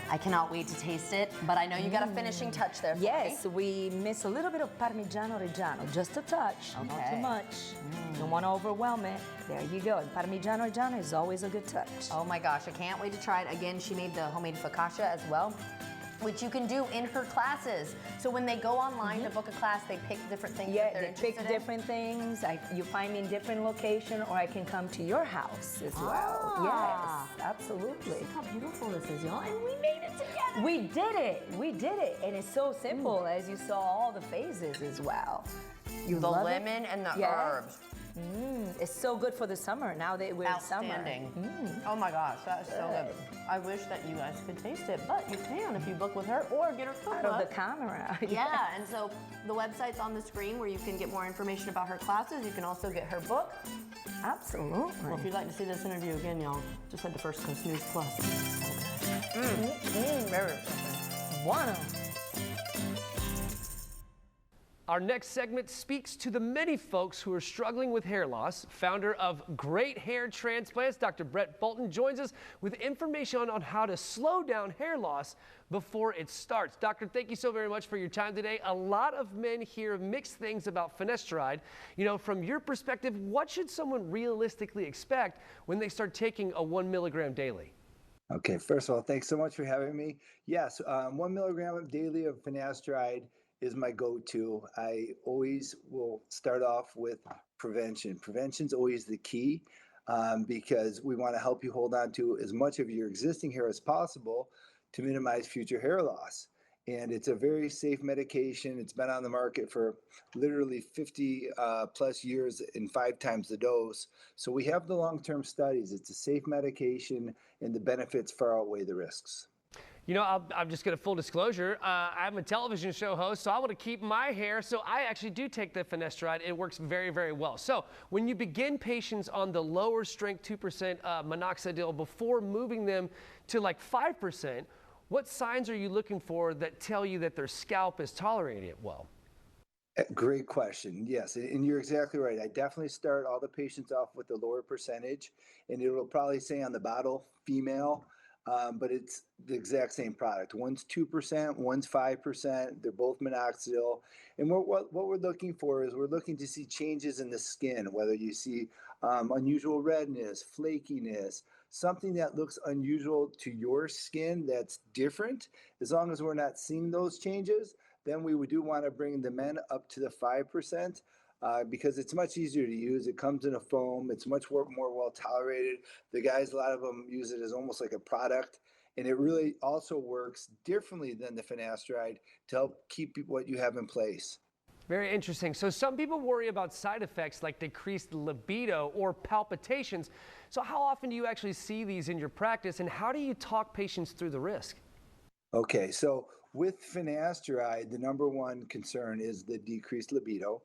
I cannot wait to taste it, but I know you got a finishing touch there for Yes, me. we miss a little bit of Parmigiano Reggiano, just a touch, not too much. Don't want to overwhelm it. There you go. And Parmigiano Reggiano is always a good touch. Oh my gosh, I can't wait to try it. Again, she made the homemade focaccia as well, which you can do in her classes. So when they go online to book a class, they pick different things that they're they interested pick in. different things. You find me in different location, or I can come to your house as well. Ah. Yes, absolutely. Look how beautiful this is, y'all. And we made it together. We did it. We did it. And it's so simple, as you saw all the phases as well. You The love lemon and the Yes. herbs. It's so good for the summer, now that we're in summer. Outstanding. Oh my gosh, that is so good. I wish that you guys could taste it, but you can if you book with her or get her cookbook. Out of the camera. Yeah, and so the website's on the screen where you can get more information about her classes. You can also get her book. Absolutely. Well, if you'd like to see this interview again, y'all, just head to First Coast News Plus. Very Wow. Our next segment speaks to the many folks who are struggling with hair loss. Founder of Great Hair Transplants, Dr. Brett Bolton, joins us with information on how to slow down hair loss before it starts. Doctor, thank you so very much for your time today. A lot of men hear mixed things about finasteride. You know, from your perspective, what should someone realistically expect when they start taking a 1 milligram daily? Okay, first of all, thanks so much for having me. Yes, 1 milligram daily of finasteride is my go-to. I always will start off with prevention. Prevention's always the key because we want to help you hold on to as much of your existing hair as possible to minimize future hair loss. And it's a very safe medication. It's been on the market for literally 50 plus years and 5 times the dose. So we have the long-term studies. It's a safe medication and the benefits far outweigh the risks. You know, I'm just going to full disclosure. I'm a television show host, so I want to keep my hair. So I actually do take the finasteride. It works very, very well. So when you begin patients on the lower strength 2% minoxidil before moving them to like 5%, what signs are you looking for that tell you that their scalp is tolerating it well? Great question. Yes, and you're exactly right. I definitely start all the patients off with the lower percentage, and it will probably say on the bottle, female. But it's the exact same product. One's 2%, one's 5%. They're both minoxidil. And what we're looking for is we're looking to see changes in the skin, whether you see unusual redness, flakiness, something that looks unusual to your skin that's different. As long as we're not seeing those changes, then we do want to bring the men up to the 5%. Because it's much easier to use. It comes in a foam. It's much more well tolerated. The guys, a lot of them use it as almost like a product. And it really also works differently than the finasteride to help keep what you have in place. Very interesting. So some people worry about side effects like decreased libido or palpitations. So how often do you actually see these in your practice, and how do you talk patients through the risk? Okay, so with finasteride, the number one concern is the decreased libido.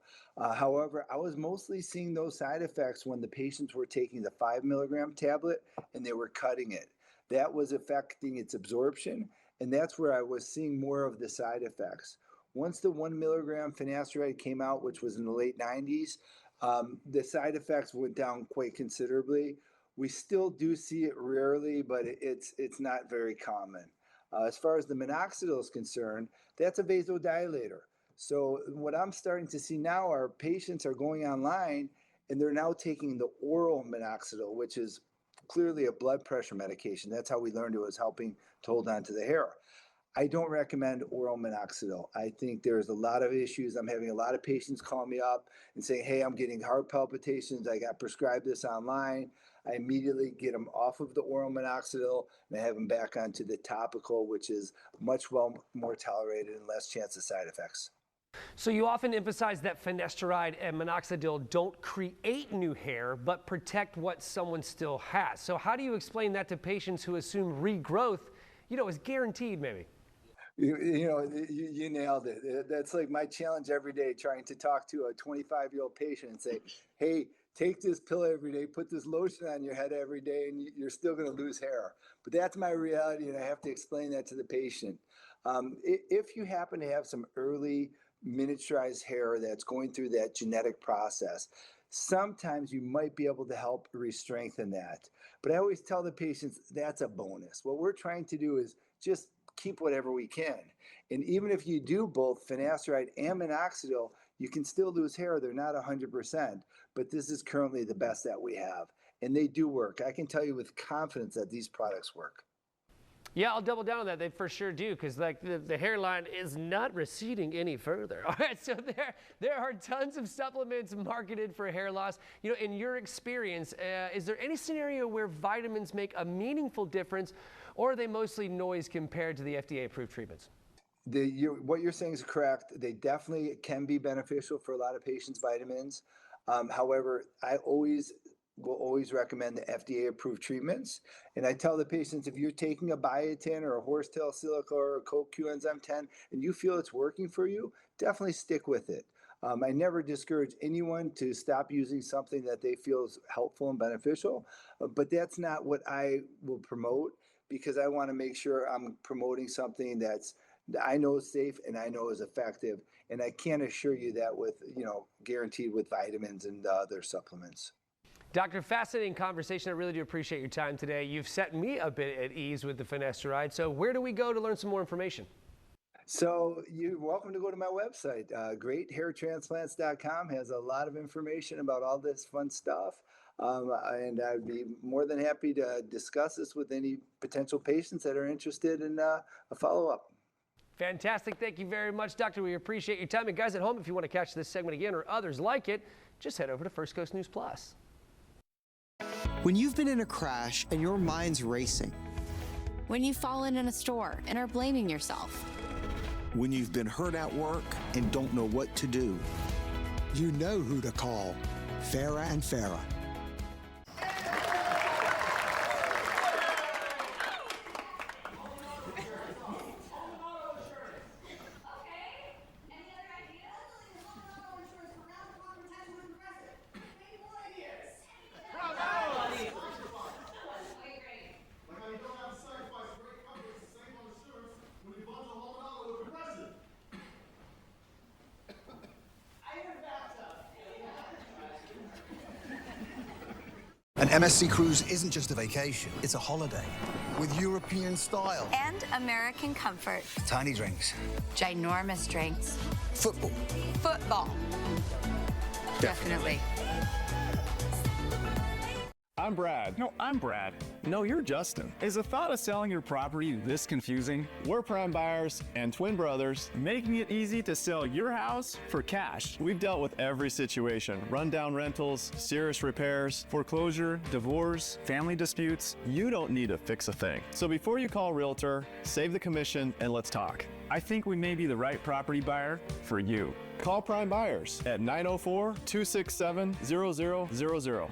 However, I was mostly seeing those side effects when the patients were taking the 5 milligram tablet and they were cutting it. That was affecting its absorption, and that's where I was seeing more of the side effects. Once the 1 milligram finasteride came out, which was in the late 90s, the side effects went down quite considerably. We still do see it rarely, but it's not very common. As far as the minoxidil is concerned, that's a vasodilator. So what I'm starting to see now are patients are going online and they're now taking the oral minoxidil, which is clearly a blood pressure medication. That's how we learned it was helping to hold on to the hair. I don't recommend oral minoxidil. I think there's a lot of issues. I'm having a lot of patients call me up and say, hey, I'm getting heart palpitations. I got prescribed this online. I immediately get them off of the oral minoxidil and I have them back onto the topical, which is much more tolerated and less chance of side effects. So you often emphasize that finasteride and minoxidil don't create new hair, but protect what someone still has. So how do you explain that to patients who assume regrowth, is guaranteed maybe? You nailed it. That's like my challenge every day, trying to talk to a 25-year-old patient and say, hey, take this pill every day, put this lotion on your head every day, and you're still going to lose hair. But that's my reality, and I have to explain that to the patient. If you happen to have some early miniaturized hair that's going through that genetic process, sometimes you might be able to help re-strengthen that. But I always tell the patients that's a bonus. What we're trying to do is just keep whatever we can. And even if you do both finasteride and minoxidil, you can still lose hair. They're not 100%, but this is currently the best that we have. And they do work. I can tell you with confidence that these products work. Yeah, I'll double down on that. They for sure do, because like the hairline is not receding any further. All right, so there are tons of supplements marketed for hair loss. You know, in your experience, is there any scenario where vitamins make a meaningful difference, or are they mostly noise compared to the FDA-approved treatments? What you're saying is correct. They definitely can be beneficial for a lot of patients, vitamins. However, I will always recommend the FDA-approved treatments. And I tell the patients, if you're taking a biotin or a horsetail silica or a CoQ enzyme 10 and you feel it's working for you, definitely stick with it. I never discourage anyone to stop using something that they feel is helpful and beneficial, but that's not what I will promote, because I want to make sure I'm promoting something that I know is safe and I know is effective. And I can't assure you that with, guaranteed with vitamins and other supplements. Doctor, fascinating conversation. I really do appreciate your time today. You've set me a bit at ease with the finasteride. So where do we go to learn some more information? So you're welcome to go to my website. GreatHairTransplants.com has a lot of information about all this fun stuff. And I'd be more than happy to discuss this with any potential patients that are interested in a follow-up. Fantastic. Thank you very much, Doctor. We appreciate your time. And guys at home, if you want to catch this segment again or others like it, just head over to First Coast News Plus. When you've been in a crash and your mind's racing. When you've fallen in a store and are blaming yourself. When you've been hurt at work and don't know what to do. You know who to call. Farah and Farah. An MSC cruise isn't just a vacation, it's a holiday. With European style. And American comfort. Tiny drinks. Ginormous drinks. Football. Football. Definitely. I'm Brad. No, I'm Brad. No, you're Justin. Is the thought of selling your property this confusing? We're prime buyers and twin brothers, making it easy to sell your house for cash. We've dealt with every situation: rundown rentals, serious repairs, foreclosure, divorce, family disputes. You don't need to fix a thing. So before you call a realtor, save the commission and let's talk. I think we may be the right property buyer for you. Call Prime Buyers at 904-267-0000.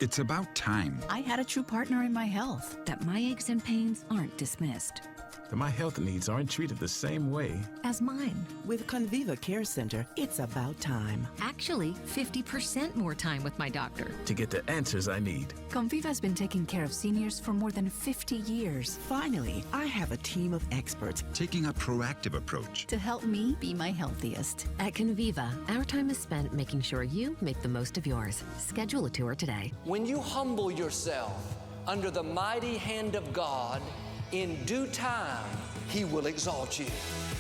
It's about time. I had a true partner in my health, that my aches and pains aren't dismissed. That my health needs aren't treated the same way as mine. With Conviva Care Center, it's about time. Actually, 50% more time with my doctor. To get the answers I need. Conviva's been taking care of seniors for more than 50 years. Finally, I have a team of experts taking a proactive approach to help me be my healthiest. At Conviva, our time is spent making sure you make the most of yours. Schedule a tour today. When you humble yourself under the mighty hand of God, in due time, He will exalt you.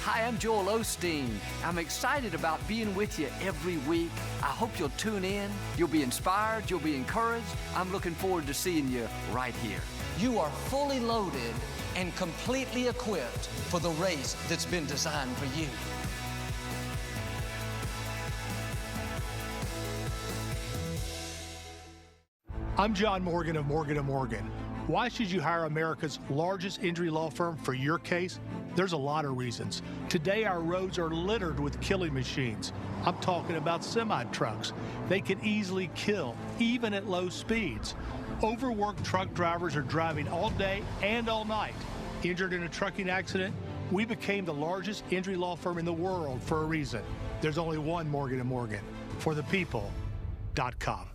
Hi, I'm Joel Osteen. I'm excited about being with you every week. I hope you'll tune in. You'll be inspired. You'll be encouraged. I'm looking forward to seeing you right here. You are fully loaded and completely equipped for the race that's been designed for you. I'm John Morgan of Morgan & Morgan. Why should you hire America's largest injury law firm for your case? There's a lot of reasons. Today, our roads are littered with killing machines. I'm talking about semi-trucks. They can easily kill, even at low speeds. Overworked truck drivers are driving all day and all night. Injured in a trucking accident? We became the largest injury law firm in the world for a reason. There's only one Morgan & Morgan. For the people, Plexiderm.com.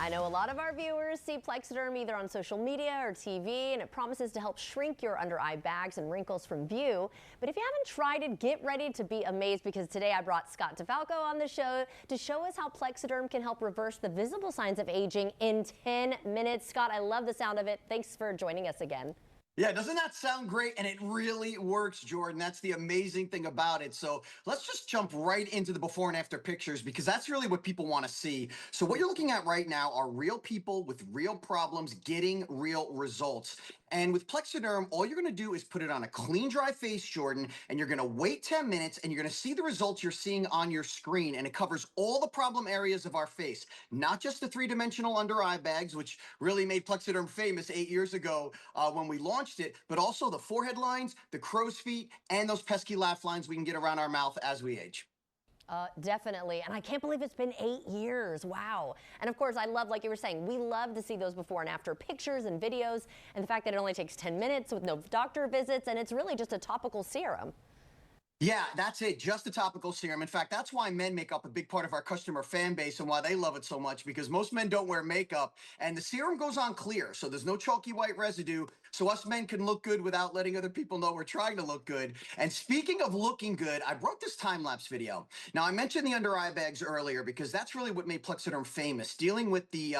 I know a lot of our viewers see Plexiderm either on social media or TV, and it promises to help shrink your under-eye bags and wrinkles from view. But if you haven't tried it, get ready to be amazed, because today I brought Scott DeFalco on the show to show us how Plexiderm can help reverse the visible signs of aging in 10 minutes. Scott, I love the sound of it. Thanks for joining us again. Yeah, doesn't that sound great? And it really works, Jordan. That's the amazing thing about it. So let's just jump right into the before and after pictures, because that's really what people want to see. So what you're looking at right now are real people with real problems getting real results. And with Plexiderm, all you're going to do is put it on a clean, dry face, Jordan, and you're going to wait 10 minutes, and you're going to see the results you're seeing on your screen. And it covers all the problem areas of our face, not just the three-dimensional under-eye bags, which really made Plexiderm famous 8 years ago when we launched it, but also the forehead lines, the crow's feet, and those pesky laugh lines we can get around our mouth as we age. Definitely. And I can't believe it's been 8 years. Wow. And of course, I love, like you were saying, we love to see those before and after pictures and videos, and the fact that it only takes 10 minutes with no doctor visits, and it's really just a topical serum. Yeah, that's it. Just a topical serum. In fact, that's why men make up a big part of our customer fan base and why they love it so much, because most men don't wear makeup, and the serum goes on clear, so there's no chalky white residue, so us men can look good without letting other people know we're trying to look good. And speaking of looking good, I brought this time-lapse video. Now, I mentioned the under-eye bags earlier because that's really what made Plexiderm famous, dealing with the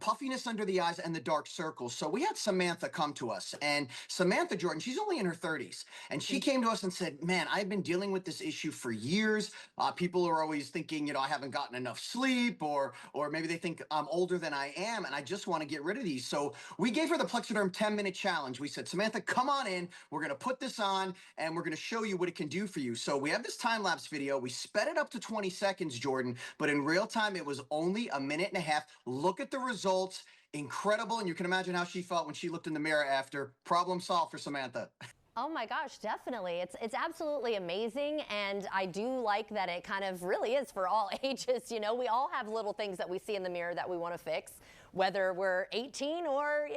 puffiness under the eyes and the dark circles. So we had Samantha come to us, and Samantha, Jordan, she's only in her 30s, and she came to us and said, man, I've been dealing with this issue for years. People are always thinking, you know, I haven't gotten enough sleep, or maybe they think I'm older than I am, and I just want to get rid of these. So we gave her the Plexiderm 10-minute challenge. We said, Samantha, come on in. We're going to put this on, and we're going to show you what it can do for you. So we have this time-lapse video. We sped it up to 20 seconds, Jordan, but in real time, it was only a minute and a half. Look at the results. Incredible. And you can imagine how she felt when she looked in the mirror after. Problem solved for Samantha. Oh my gosh, definitely. It's absolutely amazing, and I do like that it kind of really is for all ages. You know, we all have little things that we see in the mirror that we want to fix, whether we're 18 or,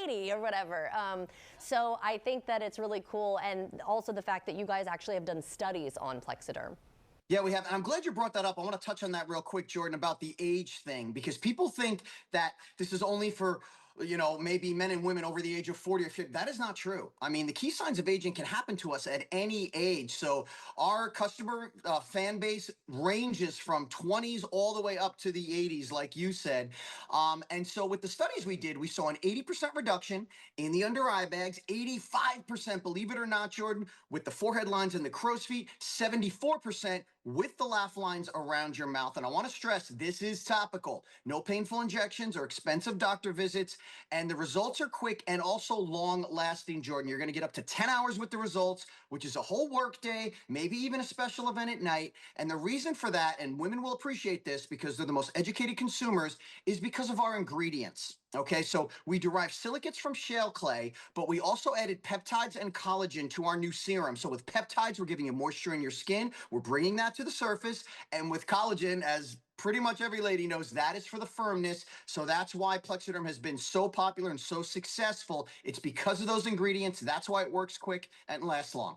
80 or whatever. So I think that it's really cool, and also the fact that you guys actually have done studies on Plexiderm. Yeah, we have. And I'm glad you brought that up. I want to touch on that real quick, Jordan, about the age thing, because people think that this is only for maybe men and women over the age of 40 or 50. That is not true. I mean, the key signs of aging can happen to us at any age. So our customer fan base ranges from 20s all the way up to the 80s, like you said. And so with the studies we did, we saw an 80% reduction in the under eye bags, 85%, believe it or not, Jordan, with the forehead lines and the crow's feet, 74% with the laugh lines around your mouth. And I want to stress, this is topical. No painful injections or expensive doctor visits. And the results are quick and also long lasting, Jordan. You're going to get up to 10 hours with the results, which is a whole work day, maybe even a special event at night. And the reason for that, and women will appreciate this because they're the most educated consumers, is because of our ingredients. Okay, so we derive silicates from shale clay, but we also added peptides and collagen to our new serum. So with peptides, we're giving you moisture in your skin. We're bringing that to the surface. And with collagen, as pretty much every lady knows, that is for the firmness. So that's why Plexiderm has been so popular and so successful. It's because of those ingredients. That's why it works quick and lasts long.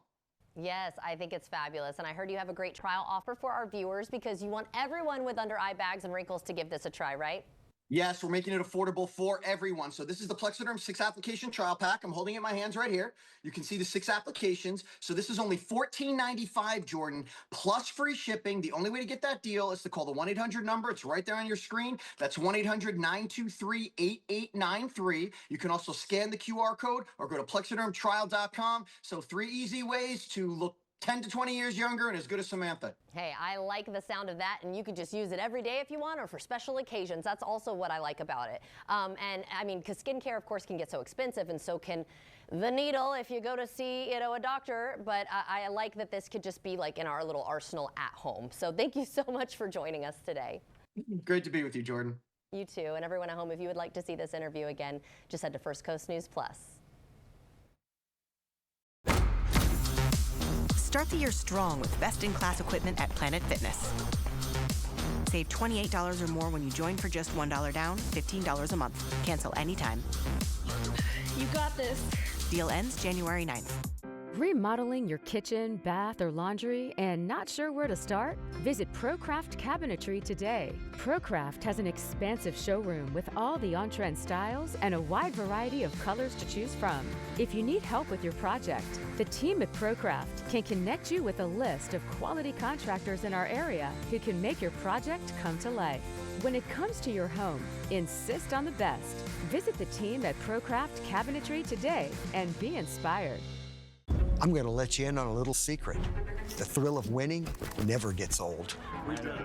Yes, I think it's fabulous. And I heard you have a great trial offer for our viewers because you want everyone with under eye bags and wrinkles to give this a try, right? Yes, we're making it affordable for everyone. So this is the Plexiderm 6-application trial pack. I'm holding it in my hands right here. You can see the 6 applications. So this is only $14.95, Jordan, plus free shipping. The only way to get that deal is to call the 1-800 number. It's right there on your screen. That's 1-800-923-8893. You can also scan the QR code or go to plexidermtrial.com. So 3 easy ways to look 10 to 20 years younger and as good as Samantha. Hey, I like the sound of that, and you can just use it every day if you want or for special occasions. That's also what I like about it. And I mean, because skincare, of course, can get so expensive, and so can the needle if you go to see, a doctor. But I like that this could just be like in our little arsenal at home. So thank you so much for joining us today. Great to be with you, Jordan. You too. And everyone at home, if you would like to see this interview again, just head to First Coast News Plus. Start the year strong with best-in-class equipment at Planet Fitness. Save $28 or more when you join for just $1 down, $15 a month. Cancel anytime. You got this. Deal ends January 9th. Remodeling your kitchen, bath, or laundry and not sure where to start? Visit ProCraft Cabinetry today. ProCraft has an expansive showroom with all the on-trend styles and a wide variety of colors to choose from. If you need help with your project, the team at ProCraft can connect you with a list of quality contractors in our area who can make your project come to life. When it comes to your home, insist on the best. Visit the team at ProCraft Cabinetry today and be inspired. I'm going to let you in on a little secret. The thrill of winning never gets old.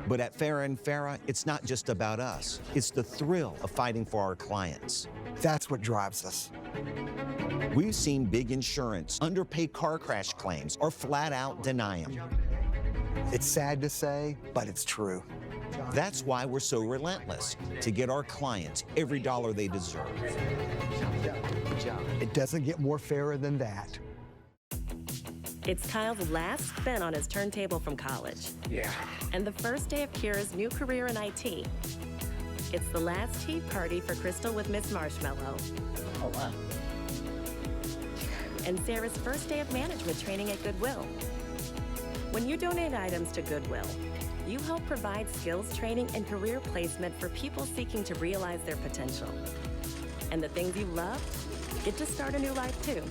But at Farah & Farah, it's not just about us. It's the thrill of fighting for our clients. That's what drives us. We've seen big insurance underpay car crash claims or flat out deny them. It's sad to say, but it's true. That's why we're so relentless, to get our clients every dollar they deserve. It doesn't get more fairer than that. It's Kyle's last spin on his turntable from college. Yeah. And the first day of Kira's new career in IT. It's the last tea party for Crystal with Miss Marshmallow. Oh, wow. And Sarah's first day of management training at Goodwill. When you donate items to Goodwill, you help provide skills training and career placement for people seeking to realize their potential. And the things you love get to start a new life too.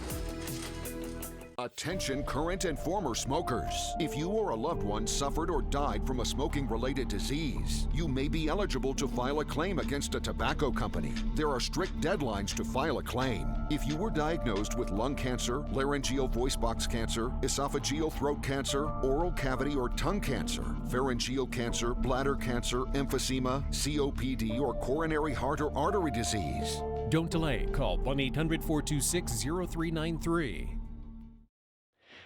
Attention current and former smokers. If you or a loved one suffered or died from a smoking-related disease, you may be eligible to file a claim against a tobacco company. There are strict deadlines to file a claim. If you were diagnosed with lung cancer, laryngeal voice box cancer, esophageal throat cancer, oral cavity or tongue cancer, pharyngeal cancer, bladder cancer, emphysema, COPD, or coronary heart or artery disease. Don't delay. Call 1-800-426-0393.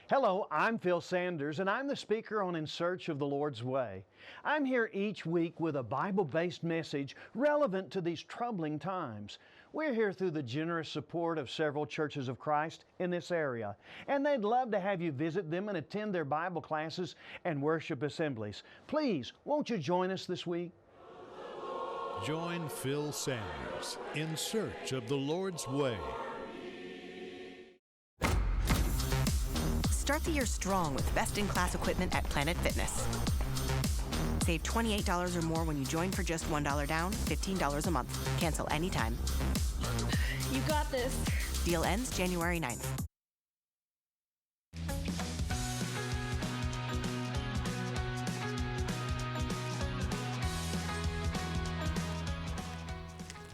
Hello, I'm Phil Sanders, and I'm the speaker on In Search of the Lord's Way. I'm here each week with a Bible-based message relevant to these troubling times. We're here through the generous support of several churches of Christ in this area, and they'd love to have you visit them and attend their Bible classes and worship assemblies. Please, won't you join us this week? Join Phil Sanders in Search of the Lord's Way. Start the year strong with best-in-class equipment at Planet Fitness. Save $28 or more when you join for just $1 down, $15 a month. Cancel anytime. You got this. Deal ends January 9th.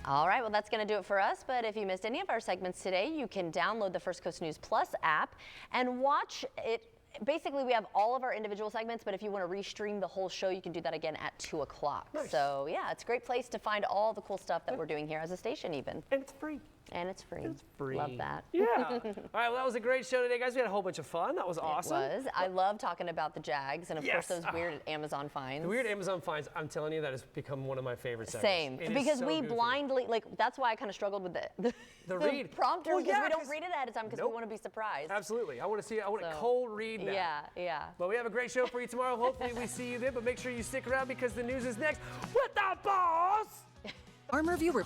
All right, well, that's going to do it for us. But if you missed any of our segments today, you can download the First Coast News Plus app and watch it. Basically, we have all of our individual segments, but if you want to restream the whole show, you can do that again at 2 o'clock. Nice. So, yeah, it's a great place to find all the cool stuff that we're doing here as a station even. And it's free. And it's free. It's free. Love that. Yeah. All right, well, that was a great show today, guys. We had a whole bunch of fun. That was awesome. It was. I love talking about the Jags and, of course, those weird Amazon finds. The weird Amazon finds, I'm telling you, that has become one of my favorite segments. Same. Because we blindly, that's why I kind of struggled with the read prompter, because we don't read it ahead of time because we want to be surprised. Absolutely. I want to cold read that. Yeah, yeah. But we have a great show for you tomorrow. Hopefully we see you then, but make sure you stick around because the news is next with the boss. Armor Viewer